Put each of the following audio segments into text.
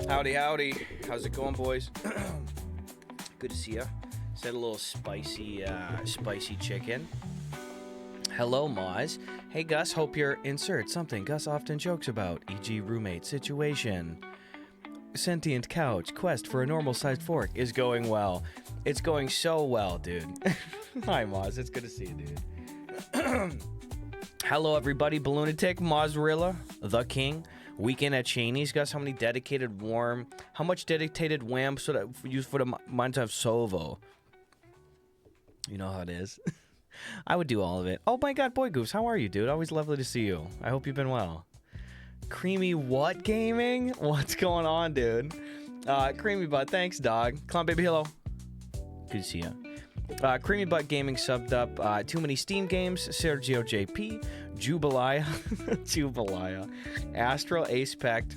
Howdy, howdy. How's it going, boys? Good to see ya. Said a little spicy chicken. Hello, Moz. Hey, Gus, hope your insert something Gus often jokes about, e.g. roommate situation. Sentient couch, quest for a normal-sized fork is going well. It's going so well, dude. Hi, Moz. It's good to see you, dude. Hello, everybody. Balloonatic, Mozrilla, the king. Weekend at Cheney's. Gus, how much dedicated wham should I use for the minds of Sovo? You know how it is. I would do all of it. Oh my god, Boy Goofs, how are you, dude? Always lovely to see you. I hope you've been well. Creamy what gaming? What's going on, dude? Creamy Butt, thanks, dog. Clown Baby, hello. Good to see you. Creamy Butt Gaming subbed up Too Many Steam Games, Sergio JP, Jubilia, Astral Ace Pact,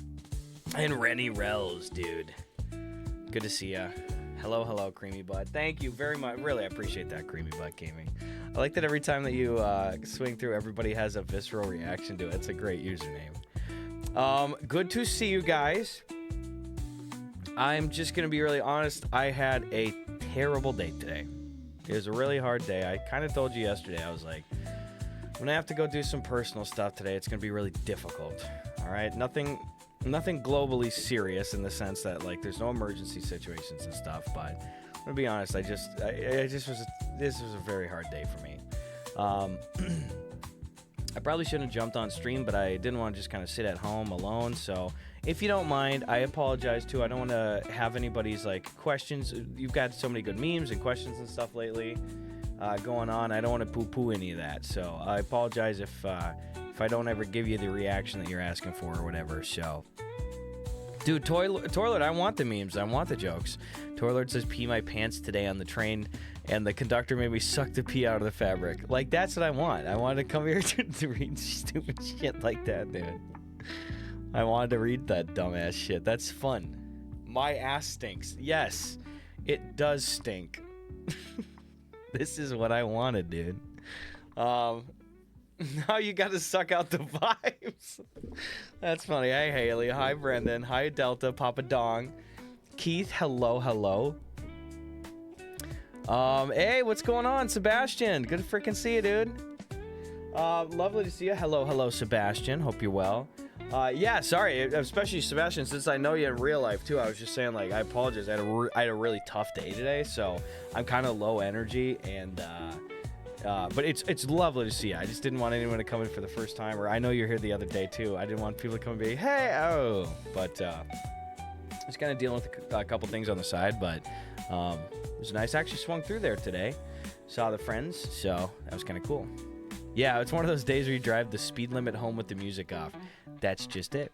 and Rennie Rells, dude. Good to see ya. Hello, hello, Creamy Butt. Thank you very much. Really, I appreciate that, Creamy Butt Gaming. I like that every time that you swing through, everybody has a visceral reaction to it. It's a great username. Good to see you guys. I'm just going to be really honest. I had a terrible day today. It was a really hard day. I kind of told you yesterday. I was like, when I have to go do some personal stuff today, it's going to be really difficult. All right? Nothing globally serious in the sense that, like, there's no emergency situations and stuff. But I'm going to be honest. This was a very hard day for me. I probably shouldn't have jumped on stream, but I didn't want to just kind of sit at home alone. So if you don't mind, I apologize too. I don't want to have anybody's like questions. You've got so many good memes and questions and stuff lately going on. I don't want to poo-poo any of that. So I apologize if I don't ever give you the reaction that you're asking for or whatever. So, dude, Toilet, I want the memes. I want the jokes. Toilet says, pee my pants today on the train, and the conductor made me suck the pee out of the fabric. Like, that's what I want. I wanted to come here to read stupid shit like that, dude. I wanted to read that dumbass shit. That's fun. My ass stinks. Yes, it does stink. This is what I wanted, dude. Now you gotta suck out the vibes. That's funny. Hey, Haley. Hi, Brendan. Hi, Delta. Papa Dong. Keith, hello, hello. Hey, what's going on, Sebastian? Good to freaking see you, dude. Lovely to see you. Hello, hello, Sebastian. Hope you're well. Yeah, sorry, especially Sebastian, since I know you in real life too. I was just saying, like, I apologize. I had a really tough day today, so I'm kind of low energy, and but it's lovely to see you. I just didn't want anyone to come in for the first time, or I know you're here the other day too. I didn't want people to come and be, hey, oh, but I was kind of dealing with a couple things on the side, but it was nice. I actually swung through there today, saw the friends, so that was kind of cool. Yeah, it's one of those days where you drive the speed limit home with the music off. That's just it.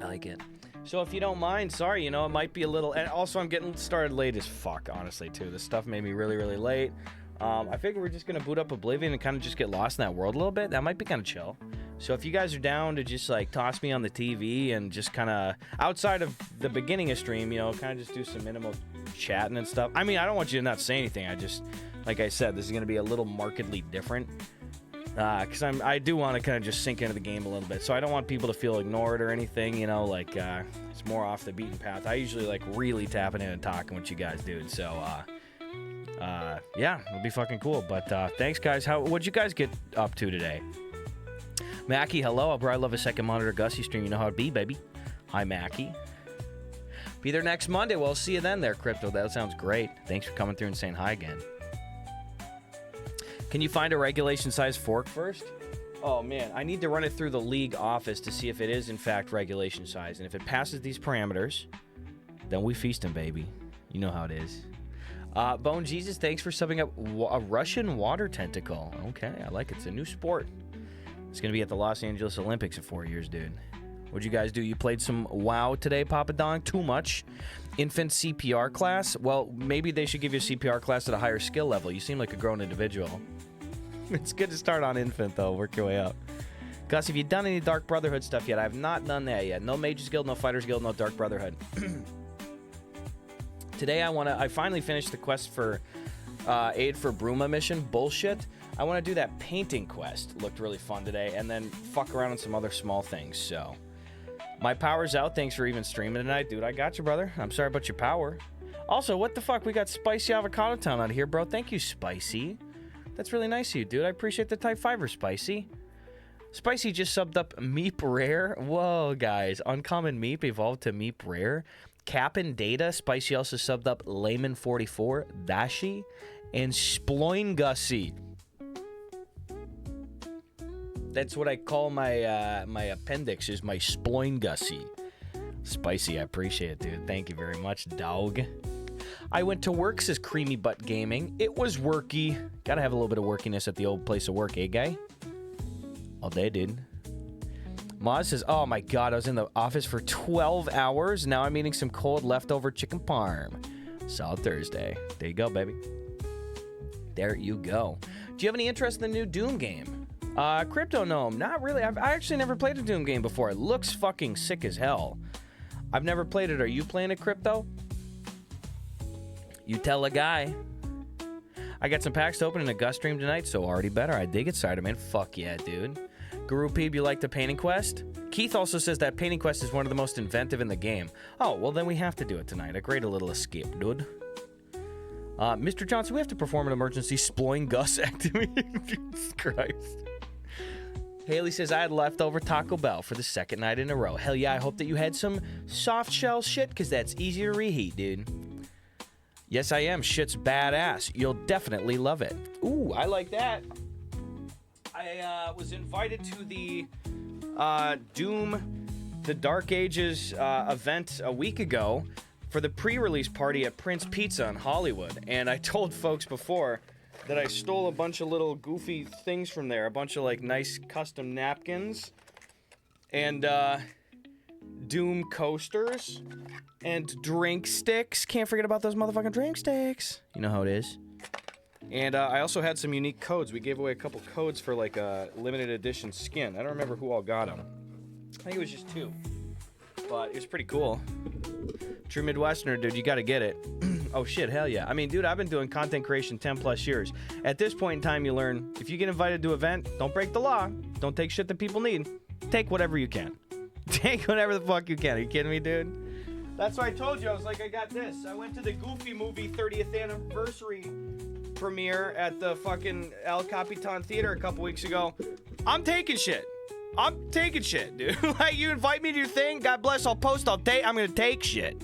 I like it. So if you don't mind, sorry, it might be a little, and also I'm getting started late as fuck, honestly, too. This stuff made me really, really late. I figure we're just going to boot up Oblivion and kind of just get lost in that world a little bit. That might be kind of chill. So if you guys are down to just, like, toss me on the TV and just kind of, outside of the beginning of stream, kind of just do some minimal chatting and stuff. I mean, I don't want you to not say anything. I just, like I said, this is going to be a little markedly different. Because I do want to kind of just sink into the game a little bit. So I don't want people to feel ignored or anything, it's more off the beaten path. I usually, like, really tapping in and talking with you guys, dude. So, yeah, it'll be fucking cool. But thanks, guys. What'd you guys get up to today? Mackie, hello. Bro, I love a second monitor Gussie stream. You know how it be, baby. Hi, Mackie. Be there next Monday. Well, see you then there, Crypto. That sounds great. Thanks for coming through and saying hi again. Can you find a regulation size fork first? Oh, man. I need to run it through the league office to see if it is, in fact, regulation size. And if it passes these parameters, then we feast 'em, baby. You know how it is. Bone Jesus, thanks for subbing up a Russian water tentacle. Okay, I like it. It's a new sport. It's going to be at the Los Angeles Olympics in 4 years, dude. What'd you guys do? You played some WoW today, Papa Dong? Too much? Infant CPR class? Well, maybe they should give you a CPR class at a higher skill level. You seem like a grown individual. It's good to start on infant, though. Work your way up. Gus, have you done any Dark Brotherhood stuff yet? I have not done that yet. No Mages Guild, no Fighters Guild, no Dark Brotherhood. Today, I finally finished the quest for Aid for Bruma mission. Bullshit. I want to do that painting quest. Looked really fun today. And then fuck around on some other small things. So My power's out. Thanks for even streaming tonight. Dude, I got you, brother. I'm sorry about your power. Also, what the fuck? We got Spicy Avocado Town out here, bro. Thank you, Spicy. That's really nice of you, dude. I appreciate the Type 5er, Spicy. Spicy just subbed up Meep Rare. Whoa, guys. Uncommon Meep evolved to Meep Rare. Cap and Data. Spicy also subbed up Layman44, Dashi, and Sploingussie. That's what I call my my appendix, is my Sploingussie. Spicy, I appreciate it, dude. Thank you very much, dog. I went to work, says Creamy Butt Gaming. It was worky. Gotta have a little bit of workiness at the old place of work, eh, guy? All day, dude. Moz says, oh my god, I was in the office for 12 hours. Now I'm eating some cold leftover chicken parm. Solid Thursday. There you go, baby. There you go. Do you have any interest in the new Doom game? Crypto Gnome, not really. I actually never played a Doom game before. It looks fucking sick as hell. I've never played it. Are you playing it, Crypto? You tell a guy. I got some packs to open in a Gus stream tonight, so already better. I dig it, Spider-Man. Fuck yeah, dude. Guru Peeb, you like the painting quest? Keith also says that painting quest is one of the most inventive in the game. Oh, well then we have to do it tonight. A great little escape, dude. Mr. Johnson, we have to perform an emergency sploing Gus activity. Jesus Christ. Haley says, I had leftover Taco Bell for the second night in a row. Hell yeah, I hope that you had some soft shell shit, because that's easy to reheat, dude. Yes, I am. Shit's badass. You'll definitely love it. Ooh, I like that. I was invited to the Doom, the Dark Ages event a week ago for the pre-release party at Prince Pizza in Hollywood. And I told folks before that I stole a bunch of little goofy things from there. A bunch of, like, nice custom napkins. And, Doom coasters. And drink sticks. Can't forget about those motherfucking drink sticks. You know how it is. And, I also had some unique codes. We gave away a couple codes for, like, a limited edition skin. I don't remember who all got them. I think it was just 2. But it was pretty cool. True Midwesterner, dude, you gotta get it. Oh shit, hell yeah. I mean, dude, I've been doing content creation 10 plus years. At this point in time, you learn, if you get invited to an event, don't break the law. Don't take shit that people need. Take whatever you can. Take whatever the fuck you can. Are you kidding me, dude? That's why I told you. I was like, I got this. I went to the Goofy movie 30th anniversary premiere at the fucking El Capitan Theater a couple weeks ago. I'm taking shit. I'm taking shit, dude. Like, you invite me to your thing, God bless, I'll post, I'm gonna take shit.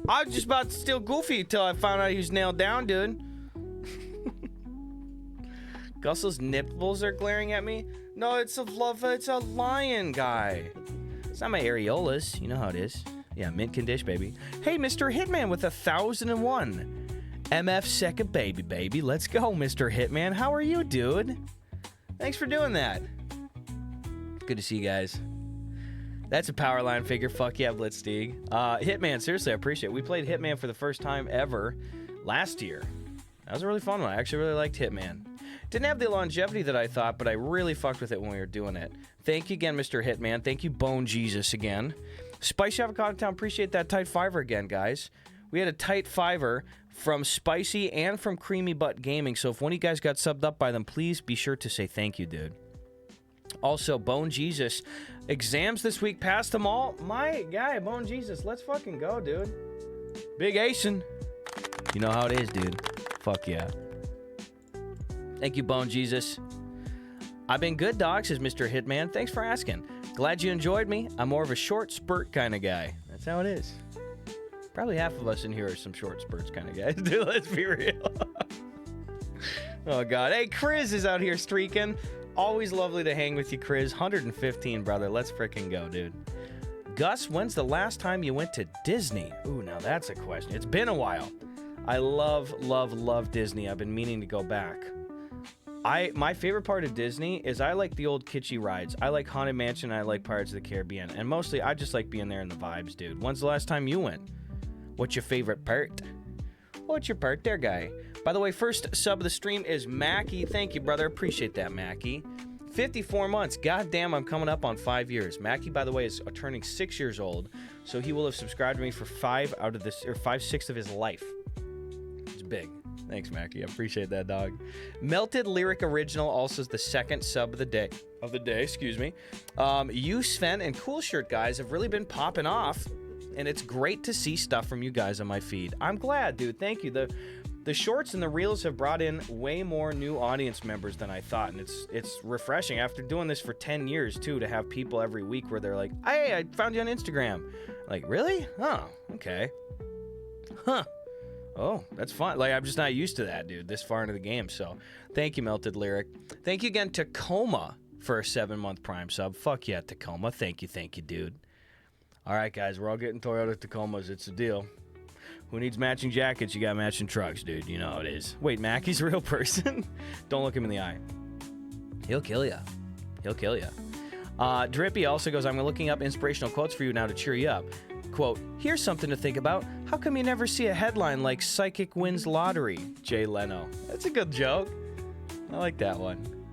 I was just about to steal Goofy until I found out he was nailed down, dude. Gussel's nipples are glaring at me. No, it's a lion guy. It's not my areolas. You know how it is. Yeah, mint condition, baby. Hey, Mr. Hitman with 1,001. MF second baby. Let's go, Mr. Hitman. How are you, dude? Thanks for doing that. Good to see you guys. That's a power line figure. Fuck yeah, Blitzsteig. Hitman, seriously, I appreciate it. We played Hitman for the first time ever last year. That was a really fun one. I actually really liked Hitman. Didn't have the longevity that I thought, but I really fucked with it when we were doing it. Thank you again, Mr. Hitman. Thank you, Bone Jesus, again. Spicy Avocado Town, appreciate that tight fiver again, guys. We had a tight fiver from Spicy and from Creamy Butt Gaming, so if one of you guys got subbed up by them, please be sure to say thank you, dude. Also, Bone Jesus, exams this week, passed them all. My guy, Bone Jesus, let's fucking go, dude. Big Asen. You know how it is, dude. Fuck yeah. Thank you, Bone Jesus. I've been good, dog, says Mr. Hitman. Thanks for asking. Glad you enjoyed me. I'm more of a short spurt kind of guy. That's how it is. Probably half of us in here are some short spurts kind of guys, dude. Let's be real. Oh, God. Hey, Chris is out here streaking. Always lovely to hang with you, Chris. 115, brother. Let's freaking go, dude. Gus, when's the last time you went to Disney? Ooh, now that's a question. It's been a while. I love Disney. I've been meaning to go back. My favorite part of Disney is I like the old kitschy rides. I like Haunted Mansion and I like Pirates of the Caribbean. And mostly, I just like being there in the vibes, dude. When's the last time you went? What's your favorite part? What's your part there, guy? By the way, first sub of the stream is Mackie. Thank you, brother. Appreciate that, Mackie. 54 months. God damn, I'm coming up on 5 years. Mackie, by the way, is turning 6 years old. So he will have subscribed to me for 5/6 of his life. It's big. Thanks, Mackie. I appreciate that, dog. Melted Lyric Original also is the second sub of the day. Excuse me. You, Sven, and Cool Shirt guys have really been popping off, and it's great to see stuff from you guys on my feed. I'm glad, dude. Thank you. The shorts and the reels have brought in way more new audience members than I thought, and it's refreshing after doing this for 10 years too to have people every week where they're like, "Hey, I found you on Instagram." Like, really? Oh, okay. Huh. Oh, that's fun. Like, I'm just not used to that, dude, this far into the game. So, thank you, Melted Lyric. Thank you again, Tacoma, for a 7-month Prime sub. Fuck yeah, Tacoma. Thank you, dude. All right, guys, we're all getting Toyota Tacomas. It's a deal. Who needs matching jackets? You got matching trucks, dude. You know how it is. Wait, Mackie's a real person? Don't look him in the eye. He'll kill ya. He'll kill ya. Drippy also goes, I'm looking up inspirational quotes for you now to cheer you up. Quote, here's something to think about. How come you never see a headline like Psychic Wins Lottery? Jay Leno. That's a good joke. I like that one.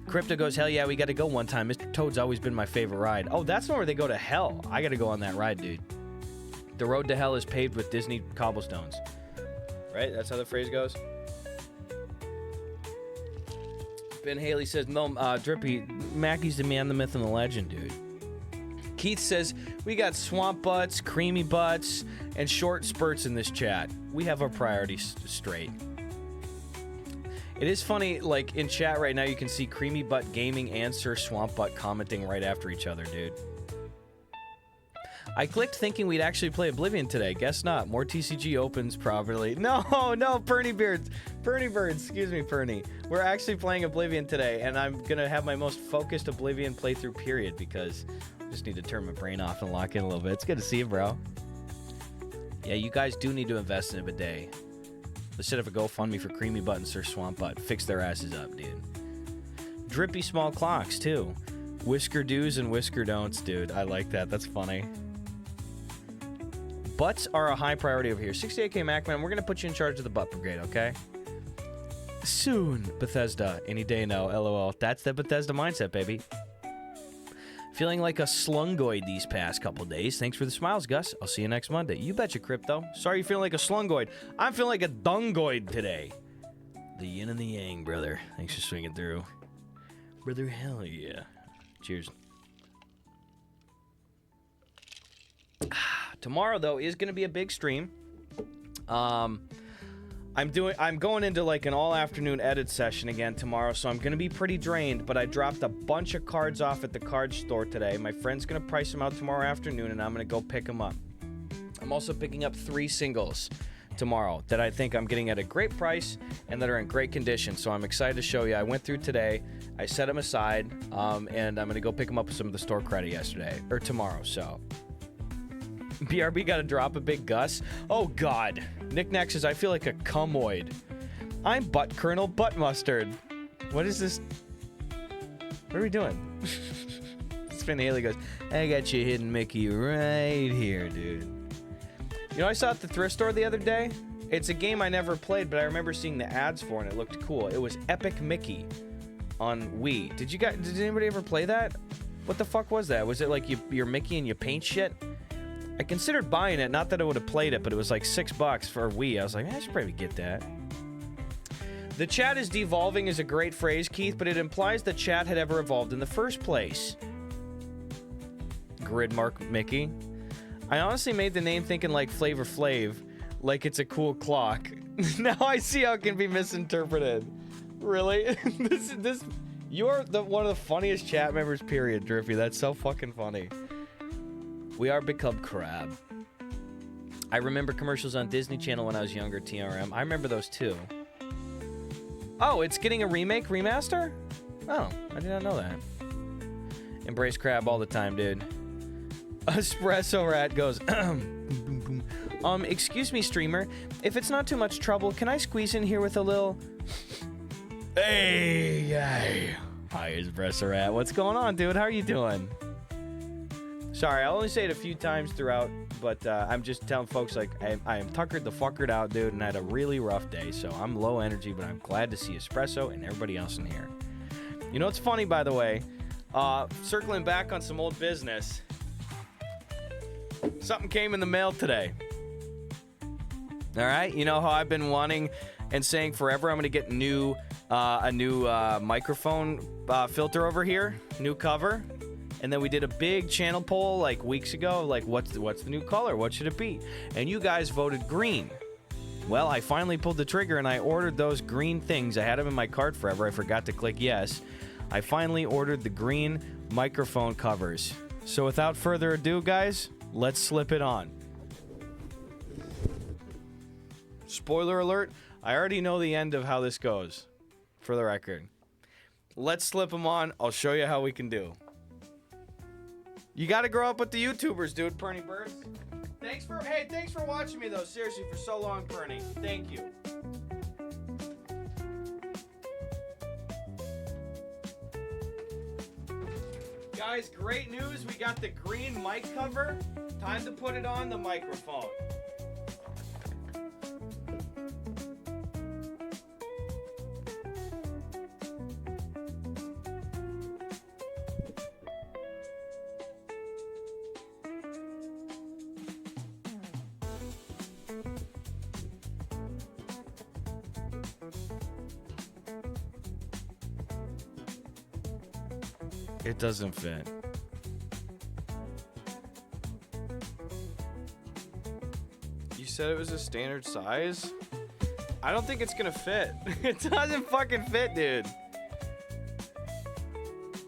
Crypto goes, hell yeah, we got to go one time. Mr. Toad's always been my favorite ride. Oh, that's one where they go to hell. I got to go on that ride, dude. The road to hell is paved with Disney cobblestones. Right? That's how the phrase goes? Ben Haley says, no, Drippy, Mackie's the man, the myth, and the legend, dude. Keith says, we got swamp butts, creamy butts, and short spurts in this chat. We have our priorities straight. It is funny, like, in chat right now, you can see Creamy Butt Gaming and Sir Swamp Butt commenting right after each other, dude. I clicked thinking we'd actually play Oblivion today. Guess not. More TCG opens, probably. No, Perny Bird, excuse me, Perny. We're actually playing Oblivion today, and I'm going to have my most focused Oblivion playthrough period because I just need to turn my brain off and lock in a little bit. It's good to see you, bro. Yeah, you guys do need to invest in a bidet. Let's set up a GoFundMe for Creamy Butt and Sir Swamp Butt. Fix their asses up, dude. Drippy small clocks, too. Whisker do's and whisker don'ts, dude. I like that. That's funny. Butts are a high priority over here. 68K Macman, we're going to put you in charge of the butt brigade, okay? Soon, Bethesda. Any day now, LOL. That's the Bethesda mindset, baby. Feeling like a slungoid these past couple days. Thanks for the smiles, Gus. I'll see you next Monday. You betcha, Crypto. Sorry you're feeling like a slungoid. I'm feeling like a dungoid today. The yin and the yang, brother. Thanks for swinging through. Brother, hell yeah. Cheers. Tomorrow, though, is going to be a big stream. I'm going into like an all-afternoon edit session again tomorrow, so I'm going to be pretty drained, but I dropped a bunch of cards off at the card store today. My friend's going to price them out tomorrow afternoon, and I'm going to go pick them up. I'm also picking up 3 singles tomorrow that I think I'm getting at a great price and that are in great condition, so I'm excited to show you. I went through today, I set them aside, and I'm going to go pick them up with some of the store credit tomorrow, so... BRB got to drop a big Gus. Oh, God. Nick Nack says, I feel like a cumoid. I'm Butt Colonel Butt Mustard. What is this? What are we doing? Sven Haley goes, I got you hidden Mickey right here, dude. You know, I saw it at the thrift store the other day. It's a game I never played, but I remember seeing the ads for it, and it looked cool. It was Epic Mickey on Wii. Did anybody ever play that? What the fuck was that? Was it like you're Mickey and you paint shit? I considered buying it, not that I would have played it, but it was like $6 for Wii. I was like, I should probably get that. The chat is devolving is a great phrase, Keith, but it implies that chat had ever evolved in the first place. Gridmark Mickey. I honestly made the name thinking like Flavor Flav, like it's a cool clock. Now I see how it can be misinterpreted. Really? You're one of the funniest chat members, period, Drippy. That's so fucking funny. We are become crab. I remember commercials on Disney Channel when I was younger, TRM. I remember those too. Oh, it's getting a remaster? Oh, I did not know that. Embrace crab all the time, dude. Espresso Rat goes, excuse me, streamer. If it's not too much trouble, can I squeeze in here with a little... Hey. Hi, Espresso Rat. What's going on, dude? How are you doing? Sorry, I'll only say it a few times throughout, but I'm just telling folks, like, I am tuckered the fuckered out, dude, and I had a really rough day, so I'm low energy, but I'm glad to see Espresso and everybody else in here. You know what's funny, by the way? Circling back on some old business, something came in the mail today. All right, you know how I've been wanting and saying forever I'm gonna get a new microphone filter over here, new cover, and then we did a big channel poll like weeks ago, like what's the new color, what should it be, and you guys voted green. Well, I finally pulled the trigger and I ordered those green things. I had them in my cart forever. I forgot to click yes. I finally ordered the green microphone covers. So without further ado, guys, let's slip it on. Spoiler alert, I already know the end of how this goes, for the record. Let's slip them on. I'll show you how we can do. You gotta grow up with the YouTubers, dude, Perny Birds. Thanks for watching me, though, seriously, for so long, Perny. Thank you. Guys, great news. We got the green mic cover. Time to put it on the microphone. It doesn't fit. You said it was a standard size? I don't think it's gonna fit. It doesn't fucking fit, dude.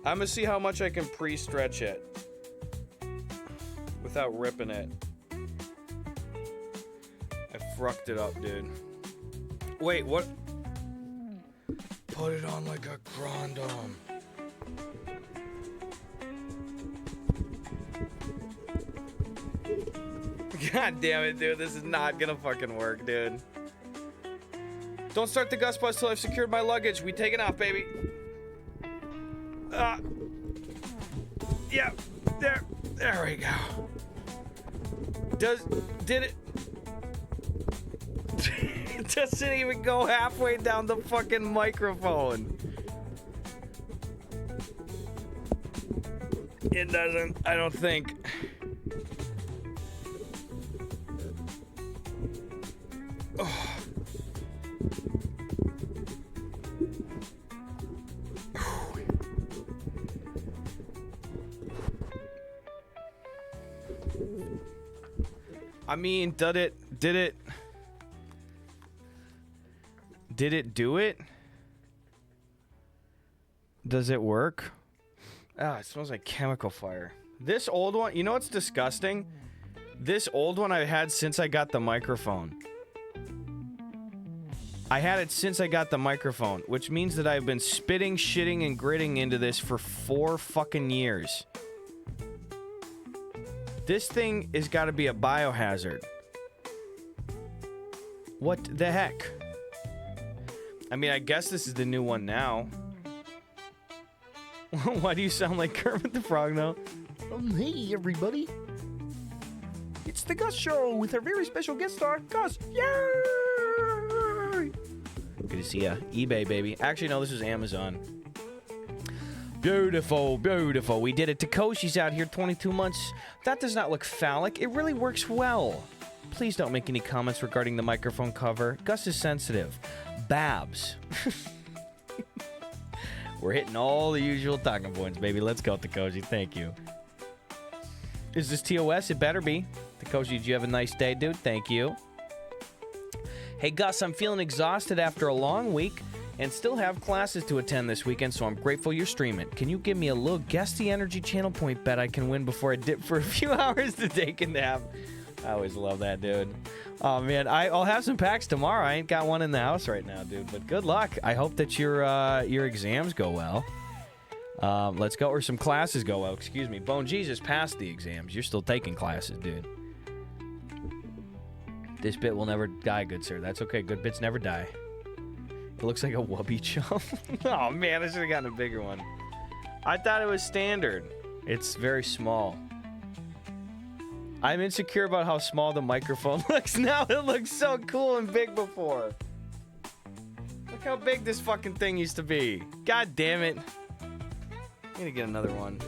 I'm gonna see how much I can pre-stretch it without ripping it. I fucked it up, dude. Wait, what? Put it on like a Grandom. God damn it, dude. This is not gonna fucking work, dude. Don't start the Gus Bus till I've secured my luggage. We taking off, baby. Yeah, there we go. Did it? It doesn't even go halfway down the fucking microphone. It doesn't, I don't think. Oh. I mean, did it do it? Does it work? Ah, it smells like chemical fire. This old one, you know what's disgusting? This old one I had since I got the microphone. I had it since I got the microphone, which means that I've been spitting, shitting, and gritting into this for 4 fucking years. This thing has got to be a biohazard. What the heck? I mean, I guess this is the new one now. Why do you sound like Kermit the Frog now? Hey, everybody. It's the Gus Show with our very special guest star, Gus. Yay! Good to see ya. eBay, baby. Actually, no, this is Amazon. Beautiful, beautiful. We did it. Takoshi's out here, 22 months. That does not look phallic. It really works well. Please don't make any comments regarding the microphone cover. Gus is sensitive. Babs. We're hitting all the usual talking points, baby. Let's go, Takoshi. Thank you. Is this TOS? It better be. Takoshi, did you have a nice day, dude? Thank you. Hey, Gus, I'm feeling exhausted after a long week and still have classes to attend this weekend, so I'm grateful you're streaming. Can you give me a little guess the energy channel point bet I can win before I dip for a few hours to take a nap? I always love that, dude. Oh, man, I'll have some packs tomorrow. I ain't got one in the house right now, dude, but good luck. I hope that your exams go well. Let's go, or some classes go well, excuse me. Bone Jesus passed the exams. You're still taking classes, dude. This bit will never die, good sir. That's okay. Good bits never die. It looks like a wubby chum. Oh, man, I should have gotten a bigger one. I thought it was standard. It's very small. I'm insecure about how small the microphone looks now. It looked so cool and big before. Look how big this fucking thing used to be. God damn it. I'm gonna get another one.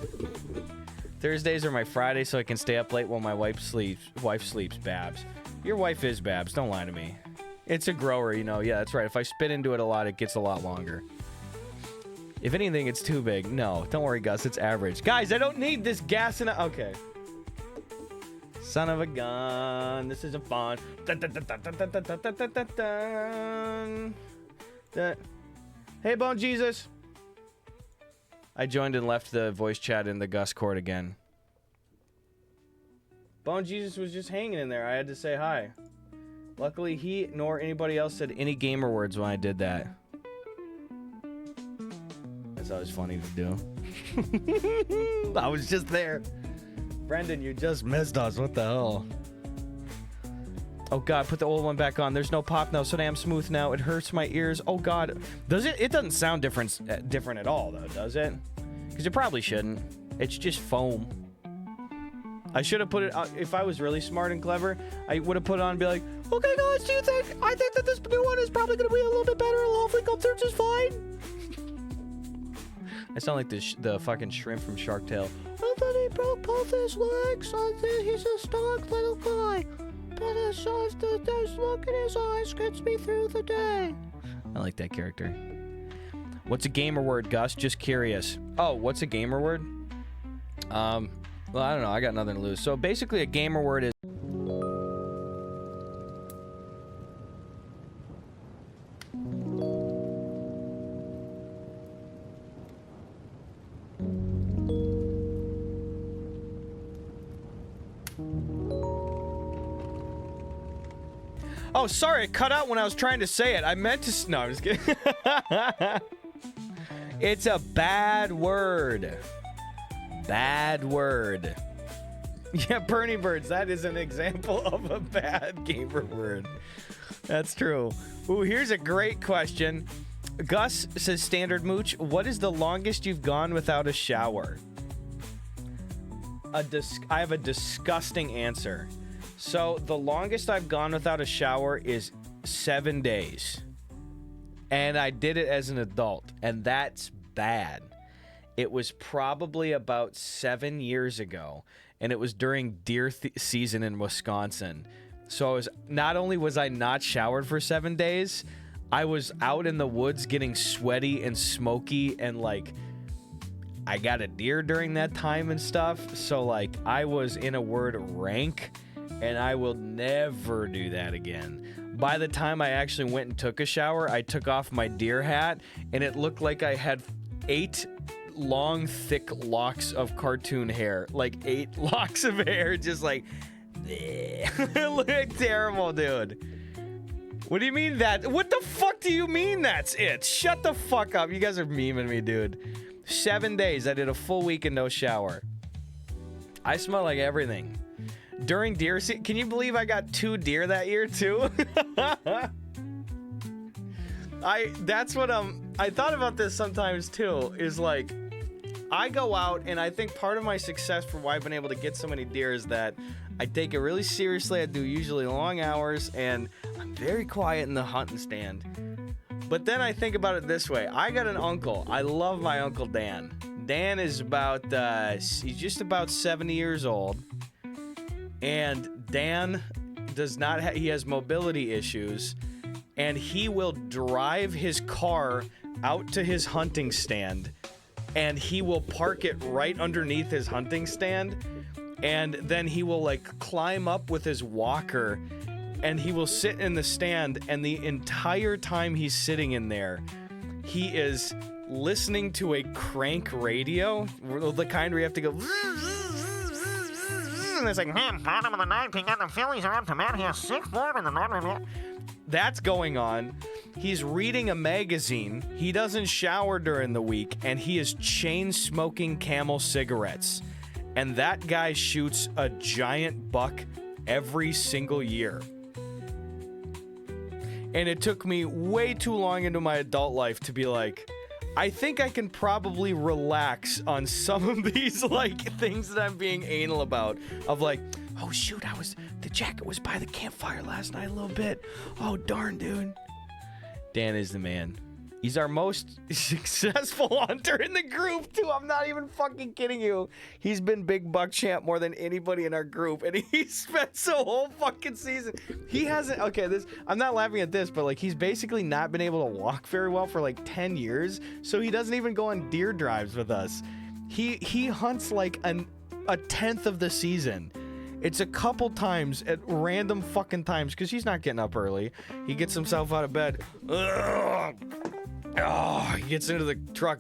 Thursdays are my Fridays, so I can stay up late while my wife sleeps. Babs. Your wife is Babs. Don't lie to me. It's a grower, you know. Yeah, that's right. If I spit into it a lot, it gets a lot longer. If anything, it's too big. No, don't worry, Gus. It's average. Guys, I don't need this gas in a... Okay. Son of a gun. This isn't fun. Hey, Bone Jesus. I joined and left the voice chat in the Gus Court again. Bone Jesus was just hanging in there. I had to say hi. Luckily, he nor anybody else said any gamer words when I did that. That's always funny to do. I was just there. Brendan, you just missed us. What the hell? Oh god, put the old one back on. There's no pop now. So damn smooth now. It hurts my ears. Oh god. Does it? It doesn't sound different at all though, does it? Because it probably shouldn't. It's just foam. I should have put it, if I was really smart and clever, I would have put it on and be like, okay guys, do you think, I think that this new one is probably going to be a little bit better and hopefully comes through just fine. I sound like the fucking shrimp from Shark Tale. And then he broke both his legs, and then he's a stark little guy. But as there's look in his eyes gets me through the day. I like that character. What's a gamer word, Gus? Just curious. Oh, what's a gamer word? Well, I don't know. I got nothing to lose. So basically, a gamer word is... Oh, sorry. It cut out when I was trying to say it. I meant to... No, I'm just kidding. It's a bad word. Bad word. Yeah, Bernie Birds, that is an example of a bad gamer word. That's true. Ooh, here's a great question. Gus says, Standard Mooch, what is the longest you've gone without a shower? I have a disgusting answer. So, the longest I've gone without a shower is 7 days. And I did it as an adult, and that's bad. It was probably about 7 years ago, and it was during deer season in Wisconsin. So not only was I not showered for 7 days, I was out in the woods getting sweaty and smoky, and like I got a deer during that time and stuff. So like I was, in a word, rank, and I will never do that again. By the time I actually went and took a shower, I took off my deer hat, and it looked like I had 8 long, thick locks of cartoon hair. Like 8 locks of hair, just like... It looked terrible, dude. What do you mean that? What the fuck do you mean that's it? Shut the fuck up. You guys are memeing me, dude. 7 days. I did a full week and no shower. I smell like everything. During deer season... Can you believe I got 2 deer that year, too? That's what I thought about this sometimes too, is like I go out, and I think part of my success for why I've been able to get so many deer is that I take it really seriously. I do usually long hours, and I'm very quiet in the hunting stand. But then I think about it this way. I got an uncle. I love my Uncle Dan. Dan is about he's just about 70 years old, and Dan does not he has mobility issues. And he will drive his car out to his hunting stand, and he will park it right underneath his hunting stand, and then he will like climb up with his walker, and he will sit in the stand, and the entire time he's sitting in there, he is listening to a crank radio, the kind where you have to go, and it's like, bottom of the ninth, he got the Phillies are up to bat, he has 6-4 in the ninth. That's going on. He's reading a magazine. He doesn't shower during the week, and he is chain smoking Camel cigarettes. And that guy shoots a giant buck every single year. And it took me way too long into my adult life to be like, I think I can probably relax on some of these like things that I'm being anal about. Of like, oh shoot, the jacket was by the campfire last night a little bit. Oh darn, dude. Dan is the man. He's our most successful hunter in the group, too. I'm not even fucking kidding you. He's been big buck champ more than anybody in our group, and he spent the whole fucking season. He hasn't, okay, I'm not laughing at this, but like he's basically not been able to walk very well for like 10 years, so he doesn't even go on deer drives with us. He hunts like a tenth of the season. It's a couple times at random fucking times because he's not getting up early. He gets himself out of bed. Ugh. Oh, he gets into the truck,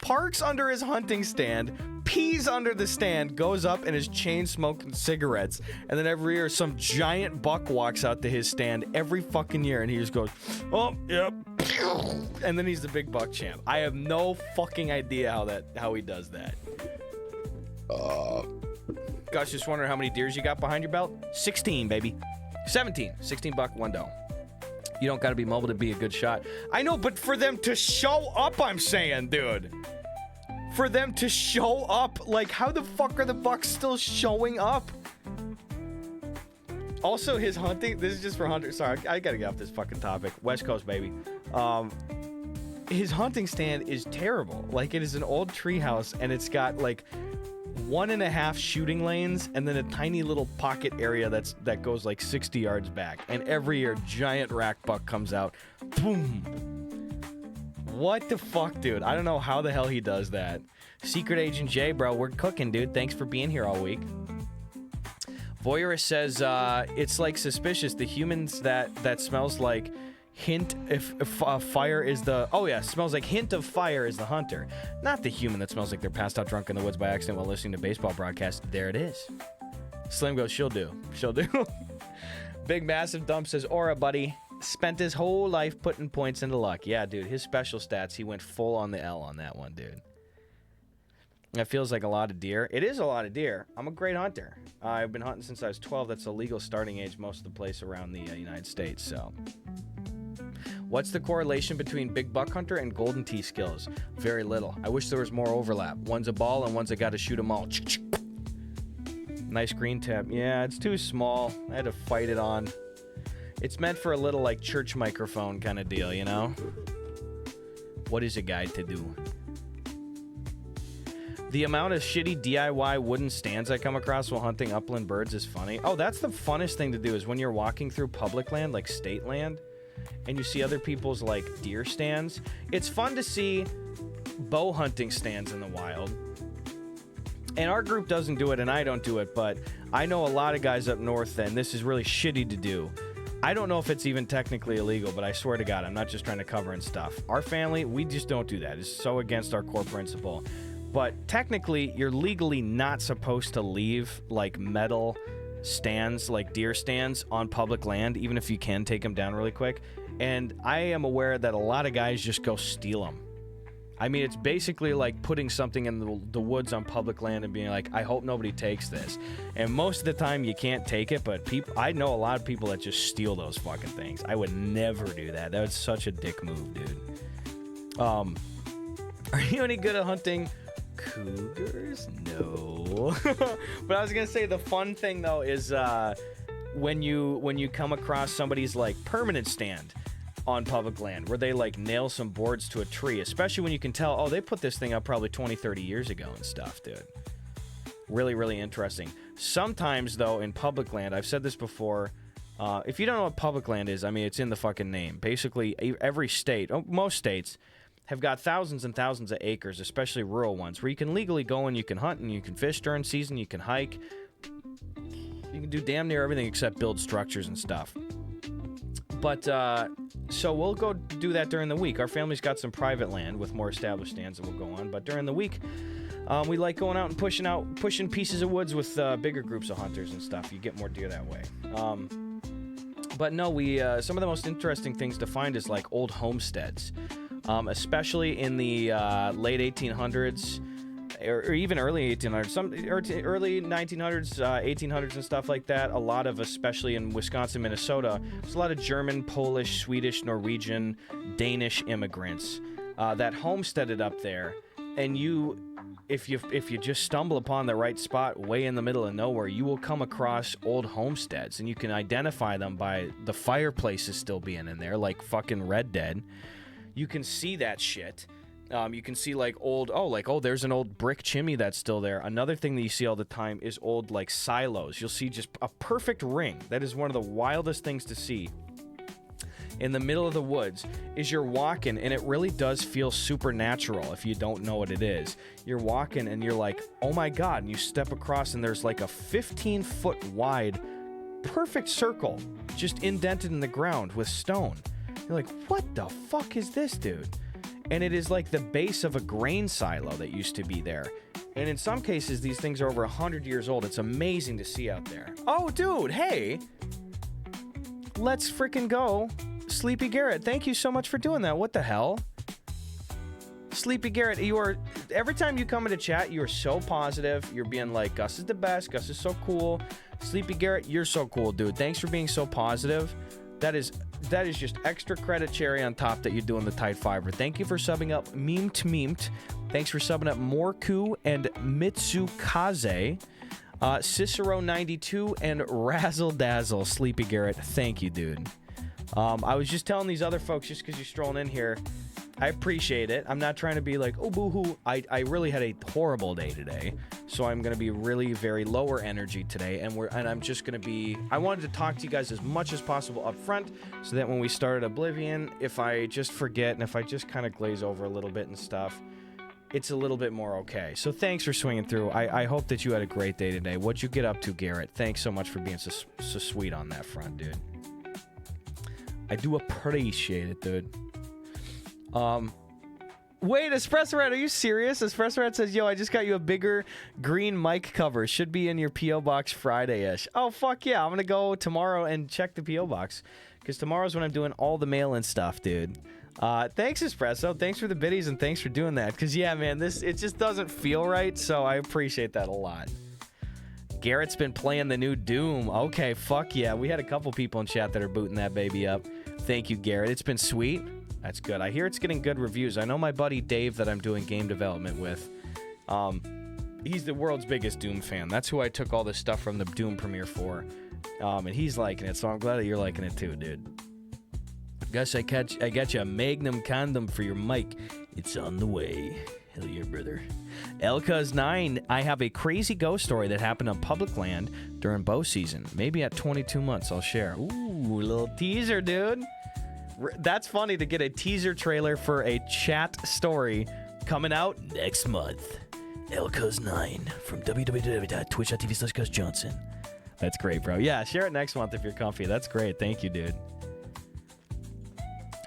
parks under his hunting stand, pees under the stand, goes up and is chain smoking cigarettes, and then every year some giant buck walks out to his stand every fucking year, and he just goes, oh, yep, and then he's the big buck champ. I have no fucking idea how he does that. Gosh, just wondering how many deers you got behind your belt? 16, baby. 17 buck, 1 doe. You don't gotta be mobile to be a good shot. I know, but for them to show up, I'm saying, dude. For them to show up, like, how the fuck are the bucks still showing up? Also, his hunting, this is just for hunters. Sorry, I gotta get off this fucking topic. West Coast, baby. His hunting stand is terrible. Like, it is an old treehouse, and it's got, like, 1.5 shooting lanes and then a tiny little pocket area that goes like 60 yards back, and every year giant rack buck comes out. Boom. What the fuck, dude? I don't know how the hell he does that. Secret Agent J, bro, we're cooking, dude. Thanks for being here all week. Voyeurist says it's like suspicious, the humans that smells like hint if fire is the smells like hint of fire is the hunter, not the human that smells like they're passed out drunk in the woods by accident while listening to baseball broadcasts. There it is. Slim goes, she'll do Big Massive Dump says, Aura, buddy, spent his whole life putting points into luck. Yeah, dude, his special stats, he went full on the L on that one, dude. That feels like a lot of deer. It is a lot of deer. I'm a great hunter. I've been hunting since I was 12. That's the legal starting age most of the place around the United States. So what's the correlation between big buck hunter and golden tee skills? Very little. I wish there was more overlap. One's a ball and one's a got to shoot them all. Nice green tap. Yeah, it's too small. I had to fight it on. It's meant for a little like church microphone kind of deal, you know? What is a guide to do? The amount of shitty DIY wooden stands I come across while hunting upland birds is funny. Oh, that's the funnest thing to do is when you're walking through public land, like state land, and you see other people's like deer stands. It's fun to see bow hunting stands in the wild. And our group doesn't do it and I don't do it, but I know a lot of guys up north and this is really shitty to do. I don't know if it's even technically illegal, but I swear to God, I'm not just trying to cover and stuff. Our family, we just don't do that. It's so against our core principle. But technically, you're legally not supposed to leave like metal stands, like deer stands, on public land, even if you can take them down really quick. And I am aware that a lot of guys just go steal them. I mean, it's basically like putting something in the woods on public land and being like, I hope nobody takes this. And most of the time you can't take it, but I know a lot of people that just steal those fucking things. I would never do that. That was such a dick move, dude. Are you any good at hunting cougars? No. But I was gonna say the fun thing though is when you come across somebody's like permanent stand on public land where they like nail some boards to a tree, especially when you can tell, oh, they put this thing up probably 20-30 years ago and stuff, dude. Really, really interesting. Sometimes though in public land, I've said this before, if you don't know what public land is, I mean, it's in the fucking name. Basically every state, most states have got thousands and thousands of acres, especially rural ones, where you can legally go and you can hunt and you can fish during season, you can hike. You can do damn near everything except build structures and stuff. But, so we'll go do that during the week. Our family's got some private land with more established stands that we'll go on. But during the week, we like going out and pushing pieces of woods with bigger groups of hunters and stuff. You get more deer that way. But no, some of the most interesting things to find is like old homesteads. Especially in the late 1800s or even early 1800s, early 1900s, 1800s and stuff like that. A lot of, especially in Wisconsin, Minnesota, there's a lot of German, Polish, Swedish, Norwegian, Danish immigrants that homesteaded up there. And if you just stumble upon the right spot way in the middle of nowhere, you will come across old homesteads, and you can identify them by the fireplaces still being in there, like fucking Red Dead. You can see that shit. You can see like there's an old brick chimney that's still there. Another thing that you see all the time is old like silos. You'll see just a perfect ring. That is one of the wildest things to see. In the middle of the woods is you're walking, and it really does feel supernatural if you don't know what it is. You're walking and you're like, oh my God, and you step across and there's like a 15-foot wide perfect circle just indented in the ground with stone. You're like, what the fuck is this, dude? And it is like the base of a grain silo that used to be there. And in some cases, these things are over 100 years old. It's amazing to see out there. Oh, dude, hey. Let's freaking go. Sleepy Garrett, thank you so much for doing that. What the hell? Sleepy Garrett, every time you come into chat, you are so positive. You're being like, Gus is the best. Gus is so cool. Sleepy Garrett, you're so cool, dude. Thanks for being so positive. That is just extra credit cherry on top that you're doing the tight fiver. Thank you for subbing up Memed. Thanks for subbing up Morku and Mitsukaze. Cicero92 and Razzle Dazzle. Sleepy Garrett, thank you, dude. I was just telling these other folks, just because you're strolling in here, I appreciate it. I'm not trying to be like, oh, boo-hoo. I really had a horrible day today, so I'm going to be really very lower energy today, and I'm just going to be... I wanted to talk to you guys as much as possible up front, so that when we started Oblivion, if I just forget and if I just kind of glaze over a little bit and stuff, it's a little bit more okay. So thanks for swinging through. I hope that you had a great day today. What'd you get up to, Garrett? Thanks so much for being so sweet on that front, dude. I do appreciate it, dude. Wait, Espresso Rat, are you serious? Espresso Rat says, yo, I just got you a bigger green mic cover. Should be in your P.O. Box Friday-ish. Oh, fuck yeah. I'm going to go tomorrow and check the P.O. Box, because tomorrow's when I'm doing all the mail-in stuff, dude. Thanks, Espresso. Thanks for the biddies, and thanks for doing that. Because, yeah, man, it just doesn't feel right, so I appreciate that a lot. Garrett's been playing the new Doom. Okay, fuck yeah. We had a couple people in chat that are booting that baby up. Thank you, Garrett. It's been sweet. That's good. I hear it's getting good reviews. I know my buddy Dave that I'm doing game development with. He's the world's biggest Doom fan. That's who I took all this stuff from the Doom premiere for. And he's liking it, so I'm glad that you're liking it too, dude. Gus, I got you a Magnum condom for your mic. It's on the way. Hell yeah, brother. Elcuz9, I have a crazy ghost story that happened on public land during bow season. Maybe at 22 months I'll share. Ooh, little teaser, dude. That's funny to get a teaser trailer for a chat story coming out next month. Elcuz9 from www.twitch.tv/Gus Johnson. That's great, bro. Yeah, share it next month if you're comfy. That's great. Thank you, dude.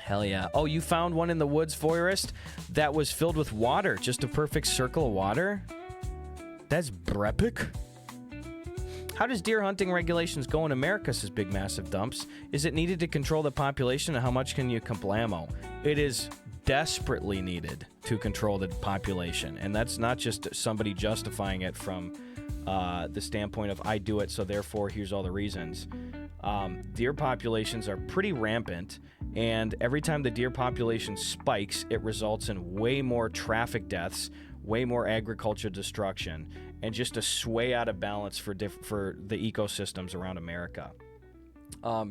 Hell yeah. Oh, you found one in the woods, Voyeurist, that was filled with water. Just a perfect circle of water? That's brepic. How does deer hunting regulations go in America, says Big Massive Dumps? Is it needed to control the population, and how much can you complamo? It is desperately needed to control the population, and that's not just somebody justifying it from the standpoint of I do it, so therefore here's all the reasons. Deer populations are pretty rampant, and every time the deer population spikes, it results in way more traffic deaths, way more agriculture destruction, and just a sway out of balance for the ecosystems around America.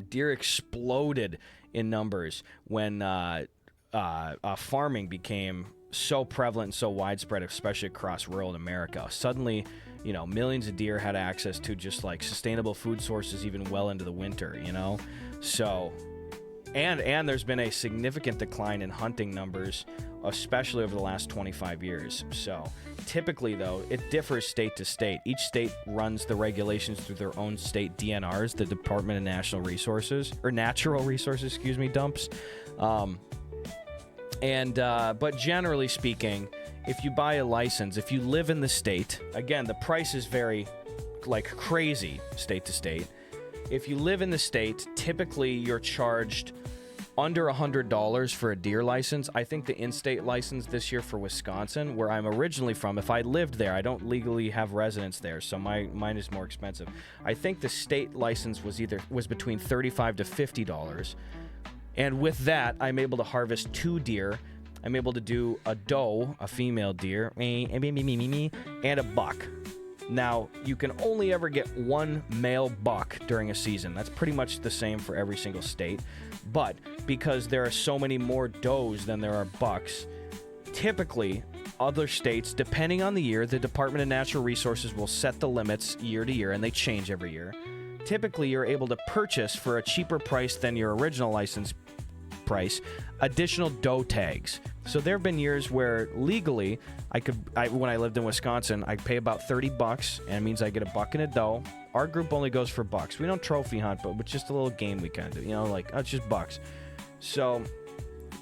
Deer exploded in numbers when farming became so prevalent and so widespread, especially across rural America. Suddenly, you know, millions of deer had access to just like sustainable food sources even well into the winter, you know? So, and there's been a significant decline in hunting numbers, especially over the last 25 years. So, typically though, it differs state to state. Each state runs the regulations through their own state DNRs, the Department of Natural Resources, dumps. But generally speaking, if you buy a license, if you live in the state, again, the prices vary like crazy state to state. If you live in the state, typically you're charged under $100 for a deer license. I think the in-state license this year for Wisconsin, where I'm originally from, if I lived there, I don't legally have residence there, so mine is more expensive. I think the state license was between $35 to $50. And with that, I'm able to harvest 2 deer I'm able to do a doe, a female deer, and a buck. Now, you can only ever get one male buck during a season. That's pretty much the same for every single state. But because there are so many more does than there are bucks, typically, other states, depending on the year, the Department of Natural Resources will set the limits year to year, and they change every year. Typically, you're able to purchase for a cheaper price than your original license price additional doe tags. So there have been years where legally when I lived in Wisconsin, I'd pay about $30, and it means I get a buck and a doe. Our group only goes for bucks. We don't trophy hunt, but it's just a little game we kind of do, you know, like, oh, it's just bucks. So,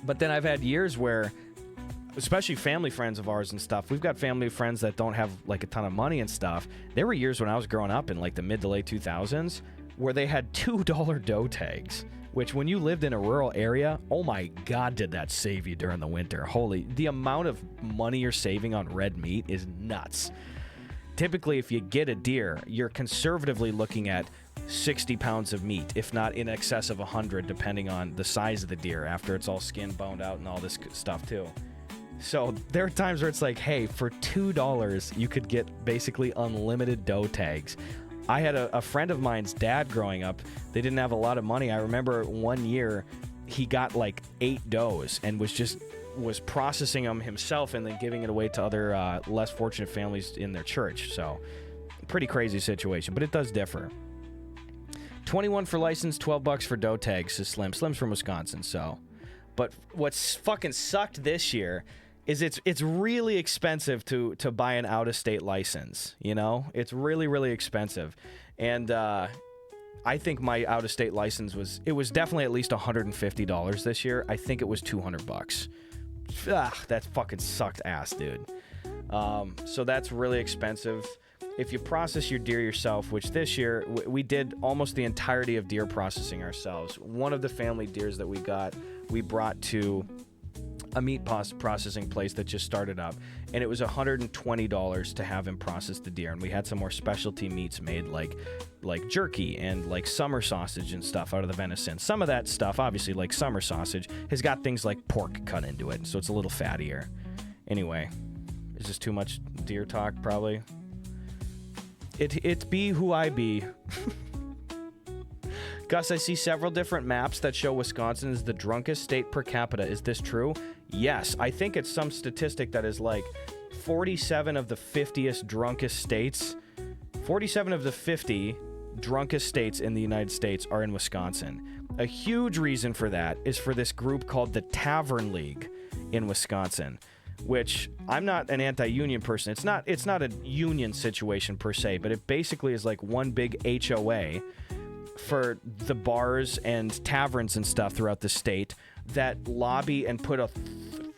but then I've had years where, especially family friends of ours and stuff, we've got family friends that don't have like a ton of money and stuff. There were years when I was growing up in like the mid to late 2000s where they had $2 doe tags, which when you lived in a rural area, oh my God, did that save you during the winter. The amount of money you're saving on red meat is nuts. Typically, if you get a deer, you're conservatively looking at 60 pounds of meat, if not in excess of 100, depending on the size of the deer after it's all skin boned out and all this stuff too. So there are times where it's like, hey, for $2, you could get basically unlimited doe tags. I had a friend of mine's dad growing up. They didn't have a lot of money. I remember one year he got like 8 does and was processing them himself and then giving it away to other less fortunate families in their church. So pretty crazy situation, but it does differ. 21 for license, $12 for doe tags is Slim. Slim's from Wisconsin, so. But what's fucking sucked this year is it's really expensive to buy an out-of-state license, you know? It's really, really expensive. And I think my out-of-state license was definitely at least $150 this year. I think it was $200. That fucking sucked ass, dude. So that's really expensive. If you process your deer yourself, which this year we did almost the entirety of deer processing ourselves. One of the family deers that we brought to a meat processing place that just started up, and it was $120 to have him process the deer. And we had some more specialty meats made, like jerky and like summer sausage and stuff out of the venison. Some of that stuff, obviously, like summer sausage, has got things like pork cut into it, so it's a little fattier. Anyway, is this too much deer talk? Probably. It be who I be. Gus, I see several different maps that show Wisconsin is the drunkest state per capita. Is this true? Yes. I think it's some statistic that is like 47 of the 50th drunkest states. 47 of the 50 drunkest states in the United States are in Wisconsin. A huge reason for that is for this group called the Tavern League in Wisconsin, which I'm not an anti-union person. It's not a union situation per se, but it basically is like one big HOA for the bars and taverns and stuff throughout the state that lobby and put a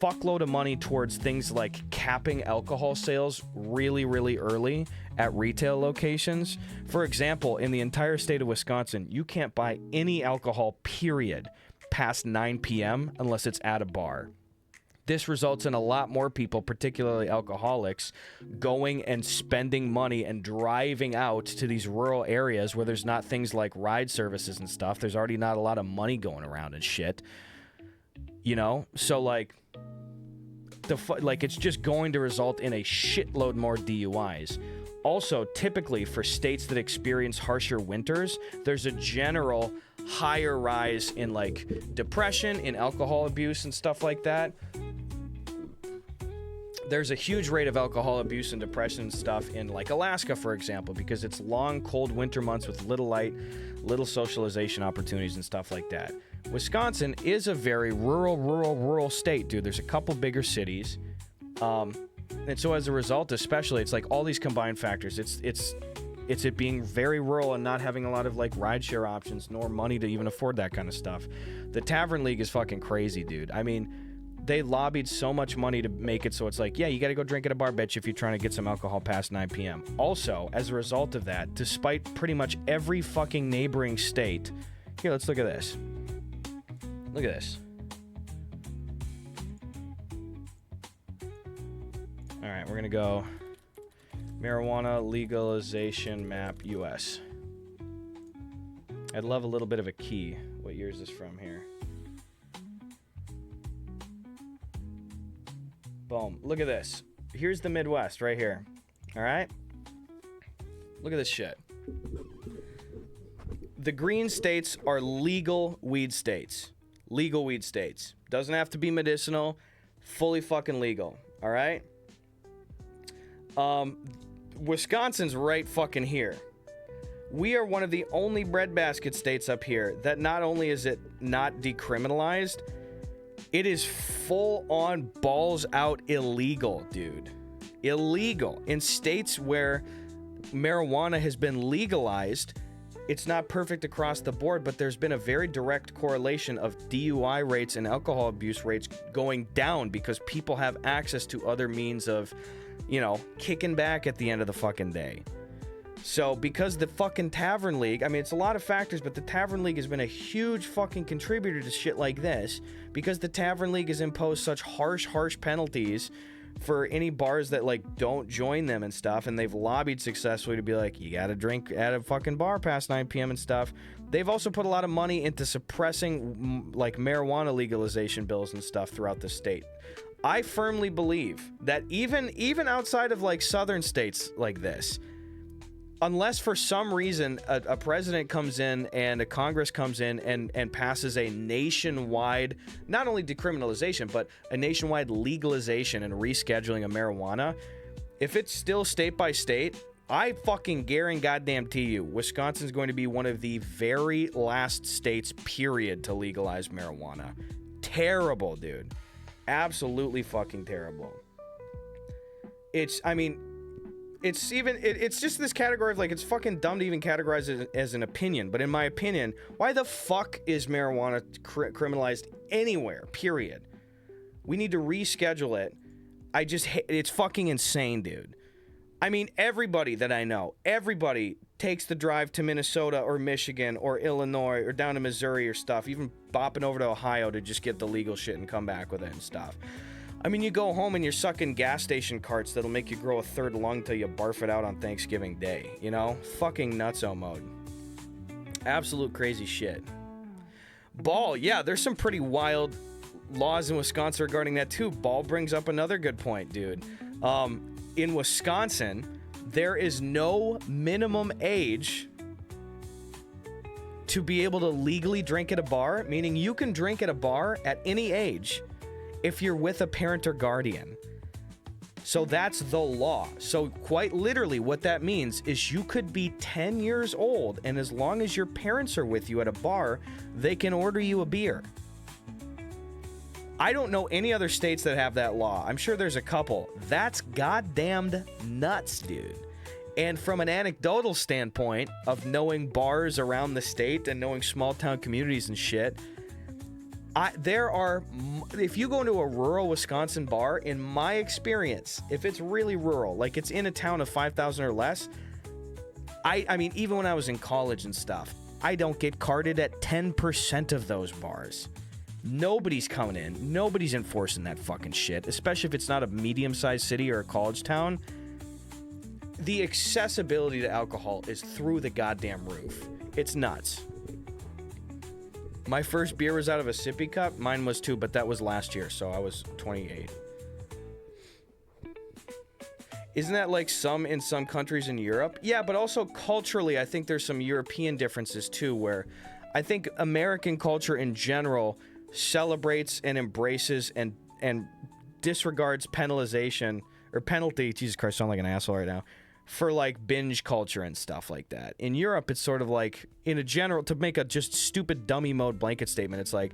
fuckload of money towards things like capping alcohol sales really, really early at retail locations. For example, in the entire state of Wisconsin, you can't buy any alcohol, period, past 9 p.m. unless it's at a bar. This results in a lot more people, particularly alcoholics, going and spending money and driving out to these rural areas where there's not things like ride services and stuff. There's already not a lot of money going around and shit. You know? So, like, it's just going to result in a shitload more DUIs. Also, typically, for states that experience harsher winters, there's a general higher rise in, like, depression, in alcohol abuse and stuff like that. There's a huge rate of alcohol abuse and depression and stuff in, like, Alaska, for example, because it's long, cold winter months with little light, little socialization opportunities and stuff like that. Wisconsin is a very rural state, dude. There's a couple bigger cities. And so as a result, especially, it's like all these combined factors. It's it being very rural and not having a lot of, like, rideshare options nor money to even afford that kind of stuff. The Tavern League is fucking crazy, dude. I mean, they lobbied so much money to make it so it's like, yeah, you got to go drink at a bar, bitch, if you're trying to get some alcohol past 9 p.m. Also, as a result of that, despite pretty much every fucking neighboring state... Here, let's look at this. Look at this. All right, we're going to go marijuana legalization map US. I'd love a little bit of a key. What year is this from here? Boom. Look at this. Here's the Midwest right here. All right? Look at this shit. The green states are legal weed states. Legal weed states. Doesn't have to be medicinal. Fully fucking legal. All right? Wisconsin's right fucking here. We are one of the only breadbasket states up here that not only is it not decriminalized, it is full on balls out illegal, dude. Illegal. In states where marijuana has been legalized, it's not perfect across the board, but there's been a very direct correlation of DUI rates and alcohol abuse rates going down because people have access to other means of, you know, kicking back at the end of the fucking day. So because the fucking Tavern League, I mean, it's a lot of factors, but the Tavern League has been a huge fucking contributor to shit like this because the Tavern League has imposed such harsh penalties for any bars that, like, don't join them and stuff, and they've lobbied successfully to be like, you gotta drink at a fucking bar past 9 p.m. and stuff. They've also put a lot of money into suppressing, like, marijuana legalization bills and stuff throughout the state. I firmly believe that even outside of, like, southern states like this, unless for some reason a president comes in and a Congress comes in and passes a nationwide, not only decriminalization, but a nationwide legalization and rescheduling of marijuana, if it's still state by state, I fucking guarantee you, Wisconsin's going to be one of the very last states, period, to legalize marijuana. Terrible, dude. Absolutely fucking terrible. It's just this category of, like, it's fucking dumb to even categorize it as an opinion. But in my opinion, why the fuck is marijuana criminalized anywhere, period? We need to reschedule it. It's fucking insane, dude. I mean, everybody that I know, everybody takes the drive to Minnesota or Michigan or Illinois or down to Missouri or stuff, even bopping over to Ohio to just get the legal shit and come back with it and stuff. I mean, you go home and you're sucking gas station carts that'll make you grow a third lung till you barf it out on Thanksgiving Day, you know? Fucking nutso mode. Absolute crazy shit. Ball, yeah, there's some pretty wild laws in Wisconsin regarding that too. Ball brings up another good point, dude. In Wisconsin, there is no minimum age to be able to legally drink at a bar, meaning you can drink at a bar at any age if you're with a parent or guardian. So that's the law. So quite literally what that means is you could be 10 years old, and as long as your parents are with you at a bar, they can order you a beer. I don't know any other states that have that law. I'm sure there's a couple. That's goddamned nuts, dude. And from an anecdotal standpoint of knowing bars around the state and knowing small town communities and shit, if you go into a rural Wisconsin bar, in my experience, if it's really rural, like it's in a town of 5,000 or less, I mean, even when I was in college and stuff, I don't get carded at 10% of those bars. Nobody's coming in. Nobody's enforcing that fucking shit, especially if it's not a medium-sized city or a college town. The accessibility to alcohol is through the goddamn roof. It's nuts. My first beer was out of a sippy cup. Mine was too, but that was last year, so I was 28. Isn't that like in some countries in Europe? Yeah, but also culturally, I think there's some European differences too, where I think American culture in general celebrates and embraces and disregards penalty, Jesus Christ, I sound like an asshole right now, for like binge culture and stuff like that. In Europe, it's sort of like, in a general, to make a just stupid dummy mode blanket statement, it's like,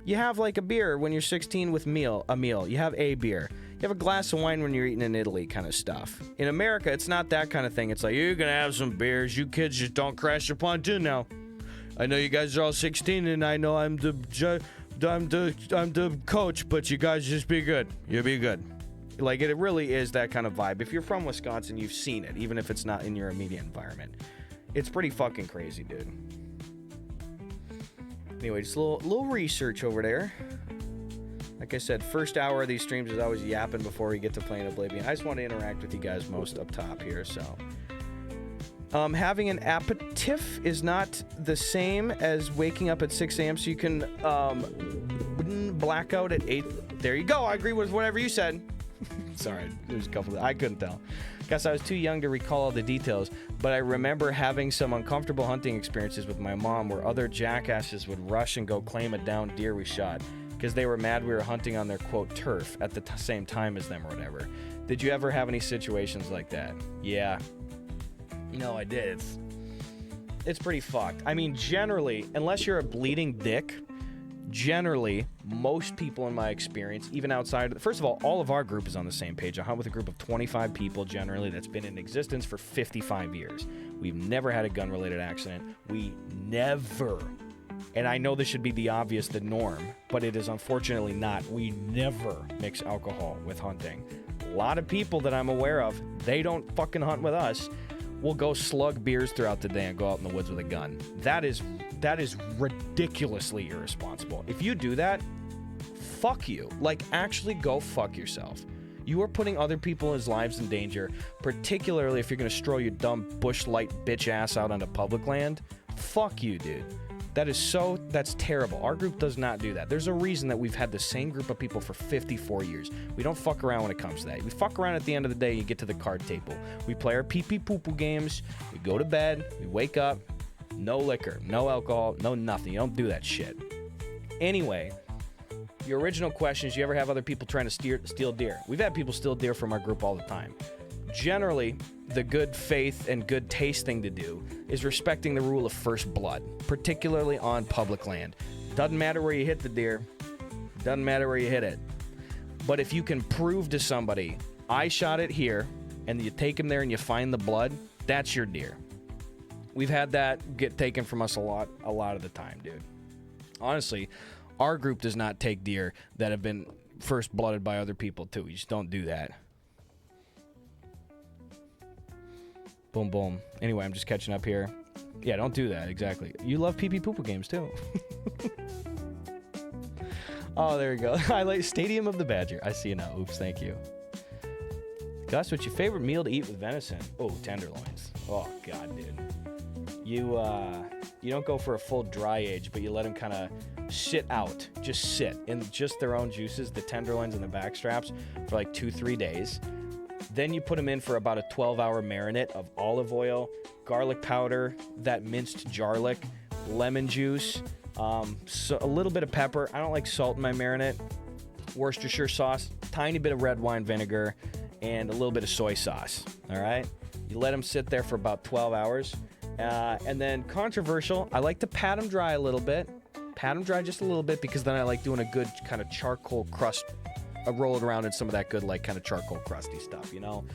you have like a beer when you're 16 with a meal. You have a beer. You have a glass of wine when you're eating in Italy, kind of stuff. In America, it's not that kind of thing. It's like, you're gonna have some beers. You kids just don't crash your pontoon now. I know you guys are all 16, and I know I'm the coach, but you guys just be good. You be good. Like, it really is that kind of vibe. If you're from Wisconsin, you've seen it, even if it's not in your immediate environment. It's pretty fucking crazy, dude. Anyway, just a little research over there. Like I said, first hour of these streams is always yapping before we get to playing Oblivion. I just want to interact with you guys most up top here, so. Having an aperitif is not the same as waking up at 6 a.m. so you can blackout at 8. There you go. I agree with whatever you said. Sorry, there's a couple I couldn't tell. Guess I was too young to recall all the details, but I remember having some uncomfortable hunting experiences with my mom where other jackasses would rush and go claim a downed deer we shot because they were mad we were hunting on their, quote, turf at the same time as them or whatever. Did you ever have any situations like that? Yeah. No, I did. It's pretty fucked. I mean, generally, unless you're a bleeding dick, generally, most people in my experience, even outside, first of all of our group is on the same page. I hunt with a group of 25 people generally that's been in existence for 55 years. We've never had a gun-related accident. We never, and I know this should be the obvious, the norm, but it is unfortunately not. We never mix alcohol with hunting. A lot of people that I'm aware of, they don't fucking hunt with us. We'll go slug beers throughout the day and go out in the woods with a gun. That is ridiculously irresponsible. If you do that, fuck you. Like, actually go fuck yourself. You are putting other people's lives in danger, particularly if you're gonna stroll your dumb bush light bitch ass out onto public land. Fuck you, dude. That's terrible. Our group does not do that. There's a reason that we've had the same group of people for 54 years. We don't fuck around when it comes to that. We fuck around at the end of the day, you get to the card table. We play our pee-pee-poo-poo games, we go to bed, we wake up, no liquor, no alcohol, no nothing. You don't do that shit. Anyway, your original question is, you ever have other people trying to steal deer? We've had people steal deer from our group all the time. Generally, the good faith and good taste thing to do is respecting the rule of first blood, particularly on public land. Doesn't matter where you hit the deer, doesn't matter where you hit it. But if you can prove to somebody, I shot it here, and you take them there and you find the blood, that's your deer. We've had that get taken from us a lot of the time, dude. Honestly, our group does not take deer that have been first blooded by other people too. We just don't do that. Boom, boom. Anyway, I'm just catching up here. Yeah, don't do that. Exactly. You love pee-pee-poo-poo games, too. Oh, there we go. Highlight Stadium of the Badger. I see you now. Oops, thank you. Gus, what's your favorite meal to eat with venison? Oh, tenderloins. Oh, God, dude. You don't go for a full dry age, but you let them kind of sit out. Just sit in just their own juices, the tenderloins and the back straps, for like 2-3 days. Then you put them in for about a 12-hour marinade of olive oil, garlic powder, that minced garlic, lemon juice, so a little bit of pepper. I don't like salt in my marinade. Worcestershire sauce, tiny bit of red wine vinegar, and a little bit of soy sauce. All right? You let them sit there for about 12 hours. And then controversial, I like to pat them dry a little bit. Pat them dry just a little bit because then I like doing a good kind of charcoal crust. Roll it around in some of that good, like, kind of charcoal crusty stuff, you know?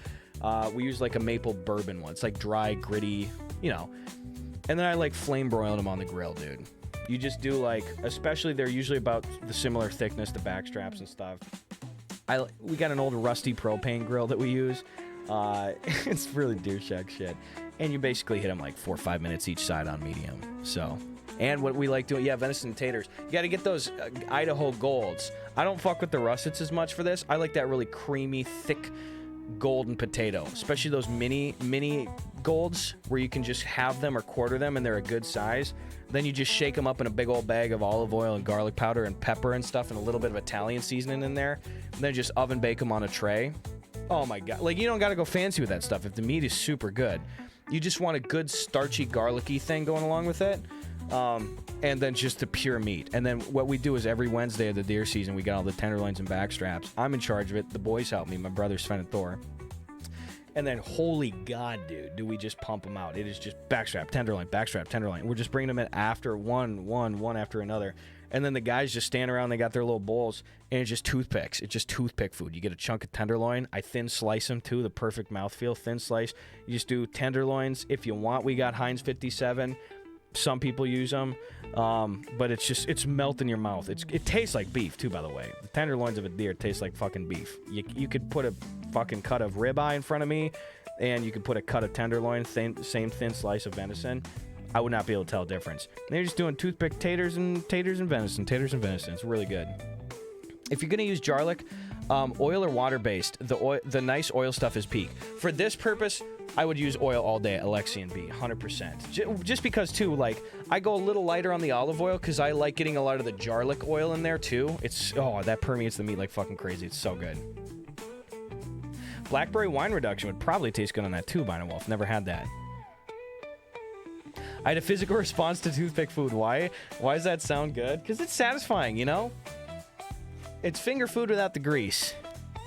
We use, like, a maple bourbon one. It's, like, dry, gritty, you know? And then I like flame broiling them on the grill, dude. You just do, like, especially they're usually about the similar thickness, the back straps and stuff. We got an old rusty propane grill that we use. It's really deer shack shit. And you basically hit them, like, 4 or 5 minutes each side on medium, so... And what we like doing, venison taters. You got to get those Idaho Golds. I don't fuck with the russets as much for this. I like that really creamy, thick golden potato, especially those mini Golds where you can just have them or quarter them and they're a good size. Then you just shake them up in a big old bag of olive oil and garlic powder and pepper and stuff and a little bit of Italian seasoning in there. And then just oven bake them on a tray. Oh my God. Like, you don't got to go fancy with that stuff. If the meat is super good, you just want a good starchy garlicky thing going along with it. And then just the pure meat. And then what we do is every Wednesday of the deer season, we got all the tenderloins and back straps. I'm in charge of it. The boys help me. My brothers, Sven and Thor. And then, holy God, dude, do we just pump them out. It is just backstrap, tenderloin, backstrap, tenderloin. We're just bringing them in after one after another. And then the guys just stand around. They got their little bowls, and it's just toothpicks. It's just toothpick food. You get a chunk of tenderloin. I thin slice them, too, the perfect mouthfeel, thin slice. You just do tenderloins. If you want, we got Heinz 57. Some people use them, but it's melt in your mouth. It tastes like beef too, by the way. The tenderloins of a deer taste like fucking beef. You could put a fucking cut of ribeye in front of me, and you could put a cut of tenderloin, same thin slice of venison. I would not be able to tell the difference. And they're just doing toothpick taters and venison. It's really good. If you're gonna use garlic, oil or water based, the nice oil stuff is peak. For this purpose, I would use oil all day, Alexian B, 100%. Just because, too, like, I go a little lighter on the olive oil because I like getting a lot of the garlic oil in there, too. That permeates the meat like fucking crazy. It's so good. Blackberry wine reduction would probably taste good on that too, Bino Wolf. Never had that. I had a physical response to toothpick food. Why? Why does that sound good? Because it's satisfying, you know? It's finger food without the grease.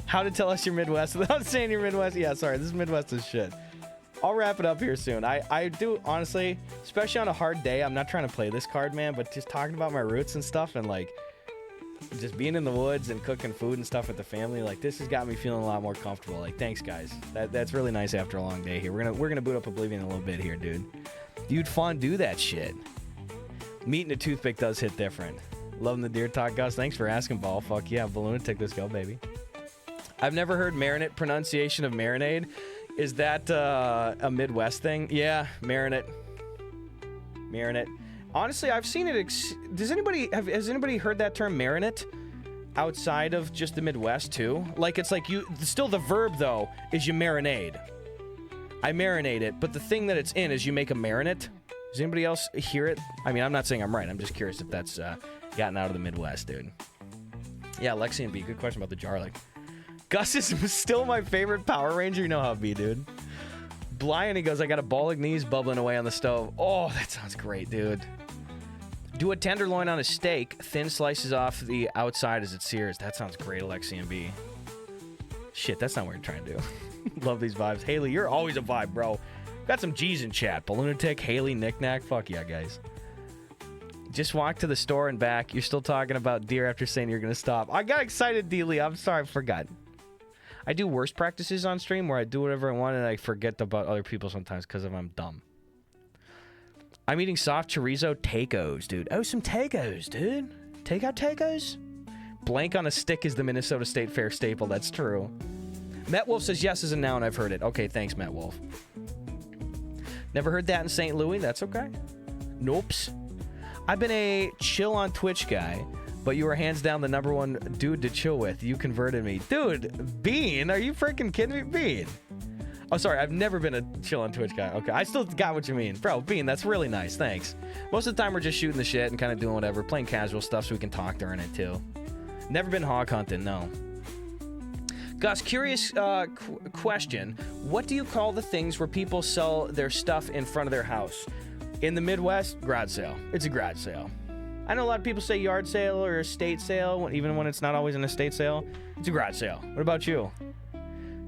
How to tell us you're Midwest without saying you're Midwest? Yeah, sorry, this is Midwest as shit. I'll wrap it up here soon. I do, honestly, especially on a hard day, I'm not trying to play this card, man, but just talking about my roots and stuff and, like, just being in the woods and cooking food and stuff with the family, like, this has got me feeling a lot more comfortable. Like, thanks, guys. That's really nice after a long day here. We're gonna boot up Oblivion a little bit here, dude. You'd fondue that shit. Meat and a toothpick does hit different. Loving the deer talk, Gus. Thanks for asking, Ball. Fuck yeah, Balloonatic, let's go, baby. I've never heard marinade pronunciation of marinade. Is that a Midwest thing? Yeah, marinade. Marinade. Honestly, I've seen it. Has anybody heard that term marinade outside of just the Midwest too? Like, it's like still the verb though is you marinade. I marinate it, but the thing that it's in is you make a marinade. Does anybody else hear it? I mean, I'm not saying I'm right. I'm just curious if that's gotten out of the Midwest, dude. Yeah, Lexi and B, good question about the Jarlic. Gus is still my favorite Power Ranger. You know how it be, dude. Blind, he goes, I got a bolognese bubbling away on the stove. Oh, that sounds great, dude. Do a tenderloin on a steak. Thin slices off the outside as it sears. That sounds great, Alexi and B. Shit, that's not what you're trying to do. Love these vibes. Haley, you're always a vibe, bro. Got some G's in chat. Balloonatic, Haley, Knickknack. Fuck yeah, guys. Just walked to the store and back. You're still talking about deer after saying you're going to stop. I got excited, D-Lee. I'm sorry, I forgot. I do worse practices on stream where I do whatever I want and I forget about other people sometimes because I'm dumb. I'm eating soft chorizo tacos, dude. Oh, some tacos, dude. Takeout tacos? Blank on a stick is the Minnesota State Fair staple. That's true. Matt Wolf says yes as a noun. I've heard it. Okay, thanks, Matt Wolf. Never heard that in St. Louis. That's okay. Nopes. I've been a chill on Twitch guy, but you were hands down the #1 dude to chill with. You converted me. Dude, Bean, are you freaking kidding me? Bean. Oh, sorry, I've never been a chill on Twitch guy. Okay, I still got what you mean. Bro, Bean, that's really nice. Thanks. Most of the time, we're just shooting the shit and kind of doing whatever, playing casual stuff so we can talk during it, too. Never been hog hunting, no. Gus, curious question. What do you call the things where people sell their stuff in front of their house? In the Midwest, garage sale. It's a garage sale. I know a lot of people say yard sale or estate sale, even when it's not always an estate sale. It's a garage sale. What about you?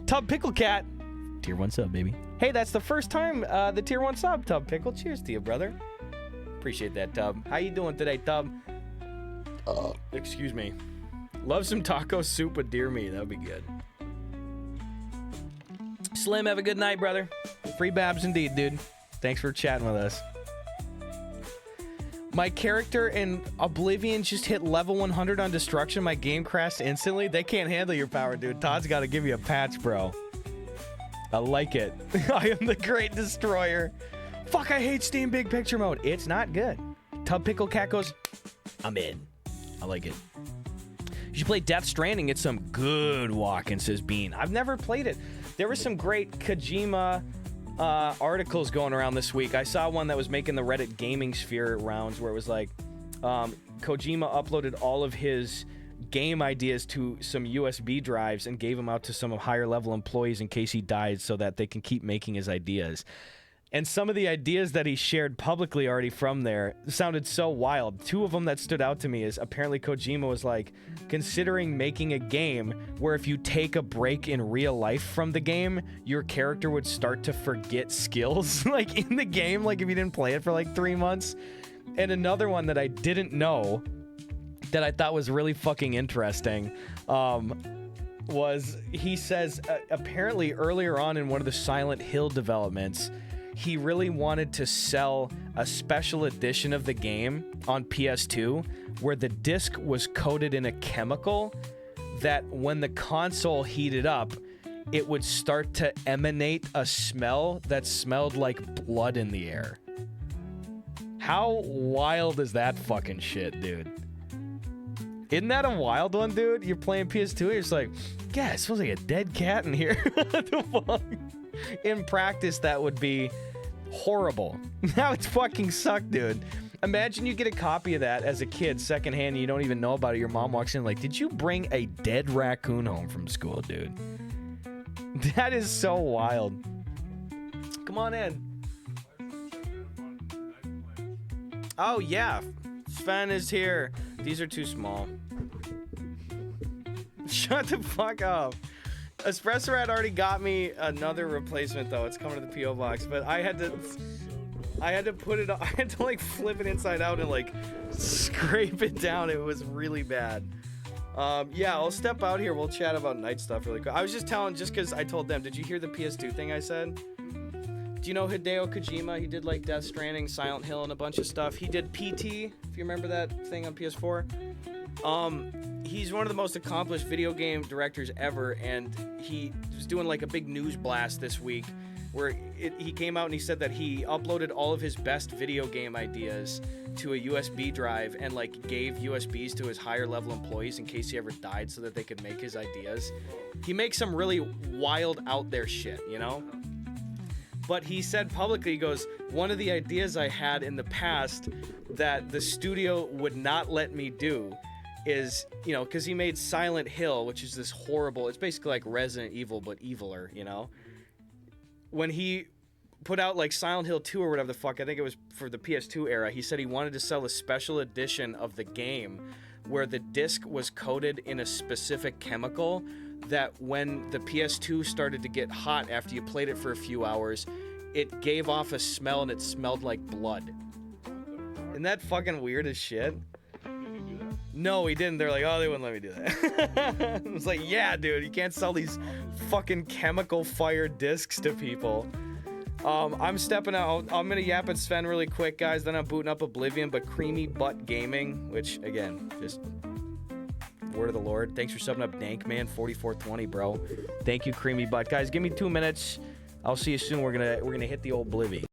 Tub Pickle Cat. Tier 1 sub, baby. Hey, that's the first time the Tier 1 sub, Tub Pickle. Cheers to you, brother. Appreciate that, Tub. How you doing today, Tub? Excuse me. Love some taco soup with deer meat. That would be good. Slim, have a good night, brother. Free Babs indeed, dude. Thanks for chatting with us. My character in Oblivion just hit level 100 on destruction. My game crashed instantly. They can't handle your power, dude. Todd's got to give you a patch, bro. I like it. I am the great destroyer. Fuck, I hate Steam Big Picture mode. It's not good. Tub Pickle Cat goes, I'm in. I like it. You should play Death Stranding. It's some good walking, says Bean. I've never played it. There were some great Kojima articles going around this week. I saw one that was making the Reddit gaming sphere rounds where it was like Kojima uploaded all of his game ideas to some USB drives and gave them out to some higher level employees in case he died so that they can keep making his ideas. And some of the ideas that he shared publicly already from there sounded so wild. Two of them that stood out to me is apparently Kojima was like considering making a game where if you take a break in real life from the game, your character would start to forget skills like in the game, like if you didn't play it for like 3 months. And another one that I didn't know that I thought was really fucking interesting was he says apparently earlier on in one of the Silent Hill developments, he really wanted to sell a special edition of the game on PS2 where the disc was coated in a chemical that when the console heated up, it would start to emanate a smell that smelled like blood in the air. How wild is that fucking shit, dude? Isn't that a wild one, dude? You're playing PS2 and you're just like, yeah, it smells like a dead cat in here. What the fuck? In practice, that would be horrible. Now it's fucking suck, dude. Imagine you get a copy of that as a kid, secondhand, and you don't even know about it. Your mom walks in like, did you bring a dead raccoon home from school, dude? That is so wild. Come on in. Oh, yeah. Sven is here. These are too small. Shut the fuck up. Espresso Rat already got me another replacement, though. It's coming to the P.O. box, but I had to put it, I had to, like, flip it inside out and, like, scrape it down. It was really bad. Yeah, I'll step out here. We'll chat about night stuff really quick. I was just telling, just because I told them, did you hear the PS2 thing I said? Do you know Hideo Kojima? He did, like, Death Stranding, Silent Hill, and a bunch of stuff. He did PT, if you remember that thing on PS4. He's one of the most accomplished video game directors ever, and he was doing, like, a big news blast this week where he came out and he said that he uploaded all of his best video game ideas to a USB drive and, like, gave USBs to his higher level employees in case he ever died so that they could make his ideas. He makes some really wild out there shit, you know? But he said publicly, he goes, one of the ideas I had in the past that the studio would not let me do is, you know, because he made Silent Hill, which is this horrible, it's basically like Resident Evil, but eviler, you know? When he put out, like, Silent Hill 2 or whatever the fuck, I think it was for the PS2 era, he said he wanted to sell a special edition of the game where the disc was coated in a specific chemical that when the PS2 started to get hot after you played it for a few hours, it gave off a smell and it smelled like blood. Isn't that fucking weird as shit? No, he didn't. They're like, oh, they wouldn't let me do that. I was like, yeah, dude, you can't sell these fucking chemical-fired discs to people. I'm stepping out. I'm gonna yap at Sven really quick, guys. Then I'm booting up Oblivion, but Creamy Butt Gaming, which, again, just word of the Lord. Thanks for subbing up Dankman4420, bro. Thank you, Creamy Butt. Guys, give me 2 minutes. I'll see you soon. We're gonna hit the old Blivy.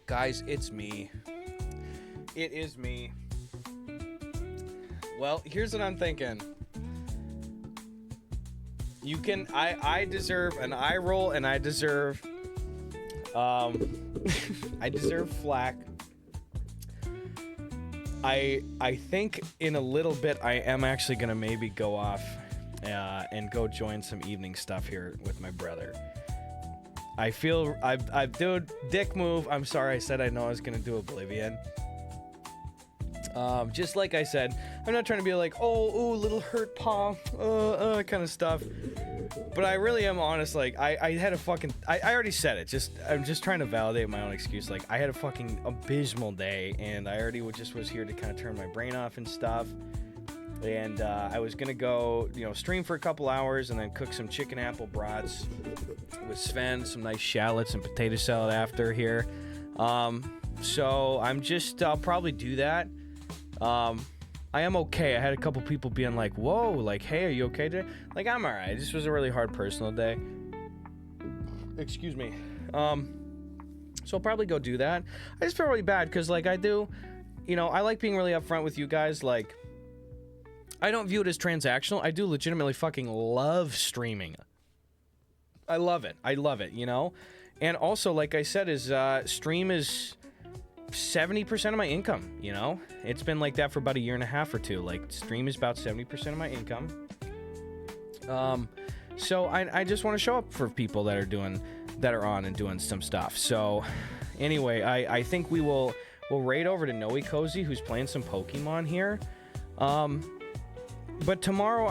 Guys, it's me. It is me. Well, here's what I'm thinking. You can, I deserve an eye roll, and I deserve, I deserve flack. I think in a little bit I am actually gonna maybe go off and go join some evening stuff here with my brother. I feel I do dick move. I'm sorry I said I know I was gonna do Oblivion. Just like I said, I'm not trying to be like, oh, ooh, little hurt paw, kind of stuff. But I really am honest. Like, I had a fucking, I already said it. I'm just trying to validate my own excuse. Like, I had a fucking abysmal day, and I already was here to kind of turn my brain off and stuff. And I was gonna go, stream for a couple hours and then cook some chicken apple brats with Sven, some nice shallots and potato salad after here. So I'll probably do that. I am okay. I had a couple people being like, whoa, like, hey, are you okay today? Like, I'm alright. This was a really hard personal day. Excuse me. So I'll probably go do that. I just feel really bad because, like, I do, I like being really upfront with you guys. Like, I don't view it as transactional. I do legitimately fucking love streaming. I love it. And also, like I said, stream is 70% of my income, you know? It's been like that for about a year and a half or two. Like, stream is about 70% of my income. So I just want to show up for people that are on and doing some stuff. So anyway, I think we'll raid over to Noe Cozy, who's playing some Pokemon here. But tomorrow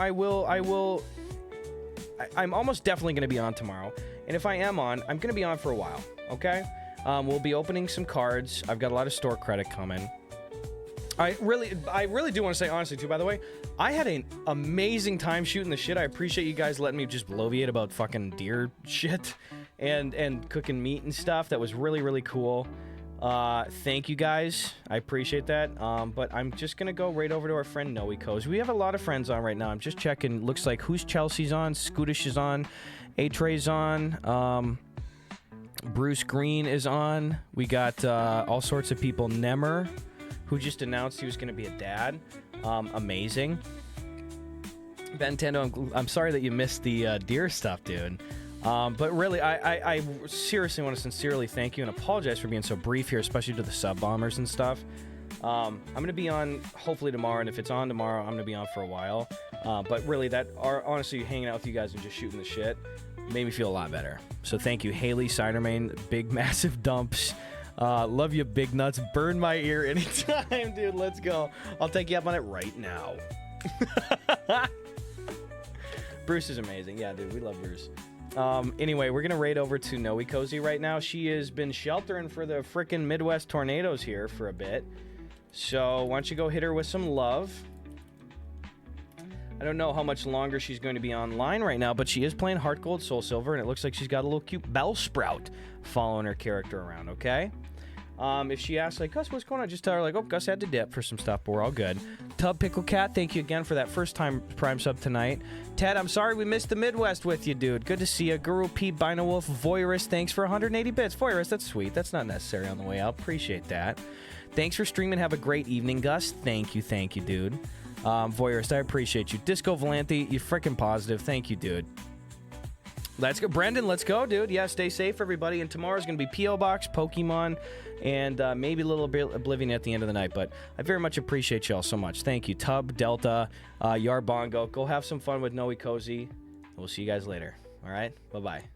I'm almost definitely going to be on tomorrow. And if I am on, I'm going to be on for a while, okay? We'll be opening some cards. I've got a lot of store credit coming. I really do want to say honestly, too, by the way, I had an amazing time shooting the shit. I appreciate you guys letting me just bloviate about fucking deer shit and cooking meat and stuff. That was really, really cool. Thank you guys. I appreciate that. But I'm just gonna go right over to our friend Noe Coz. We have a lot of friends on right now. I'm just checking. Looks like Who's Chelsea's on, Scootish is on, A-Tray's on, Bruce Green is on. We got all sorts of people. Nemer, who just announced he was gonna be a dad. Amazing. Ben Tendo, I'm sorry that you missed the deer stuff, dude. But really, I seriously want to sincerely thank you and apologize for being so brief here, especially to the sub-bombers and stuff. I'm going to be on hopefully tomorrow, and if it's on tomorrow, I'm going to be on for a while. But really, honestly, hanging out with you guys and just shooting the shit made me feel a lot better. So thank you, Haley, Cidermain, Big Massive Dumps. Love you, Big Nuts. Burn my ear anytime, dude. Let's go. I'll take you up on it right now. Bruce is amazing. Yeah, dude, we love Bruce. Anyway, we're gonna raid over to Noe Cozy right now. She has been sheltering for the frickin' Midwest tornadoes here for a bit. So why don't you go hit her with some love? I don't know how much longer she's going to be online right now, but she is playing Heart Gold, Soul Silver, and it looks like she's got a little cute Bellsprout following her character around, okay? If she asks, like, Gus, what's going on? Just tell her, like, oh, Gus had to dip for some stuff, but we're all good. Tub Pickle Cat, thank you again for that first-time Prime sub tonight. Ted, I'm sorry we missed the Midwest with you, dude. Good to see you. Guru P, Binowolf, Voyerist, thanks for 180 bits. Voyerist, that's sweet. That's not necessary on the way out. Appreciate that. Thanks for streaming. Have a great evening, Gus. Thank you, dude. Voyerist, I appreciate you. Disco Valente, you freaking positive. Thank you, dude. Let's go. Brendan, let's go, dude. Yeah, stay safe, everybody. And tomorrow's going to be P.O. Box, Pokemon, and maybe a little bit Oblivion at the end of the night. But I very much appreciate y'all so much. Thank you. Tub, Delta, Yarbongo. Go have some fun with Noe Cozy. We'll see you guys later. All right? Bye-bye.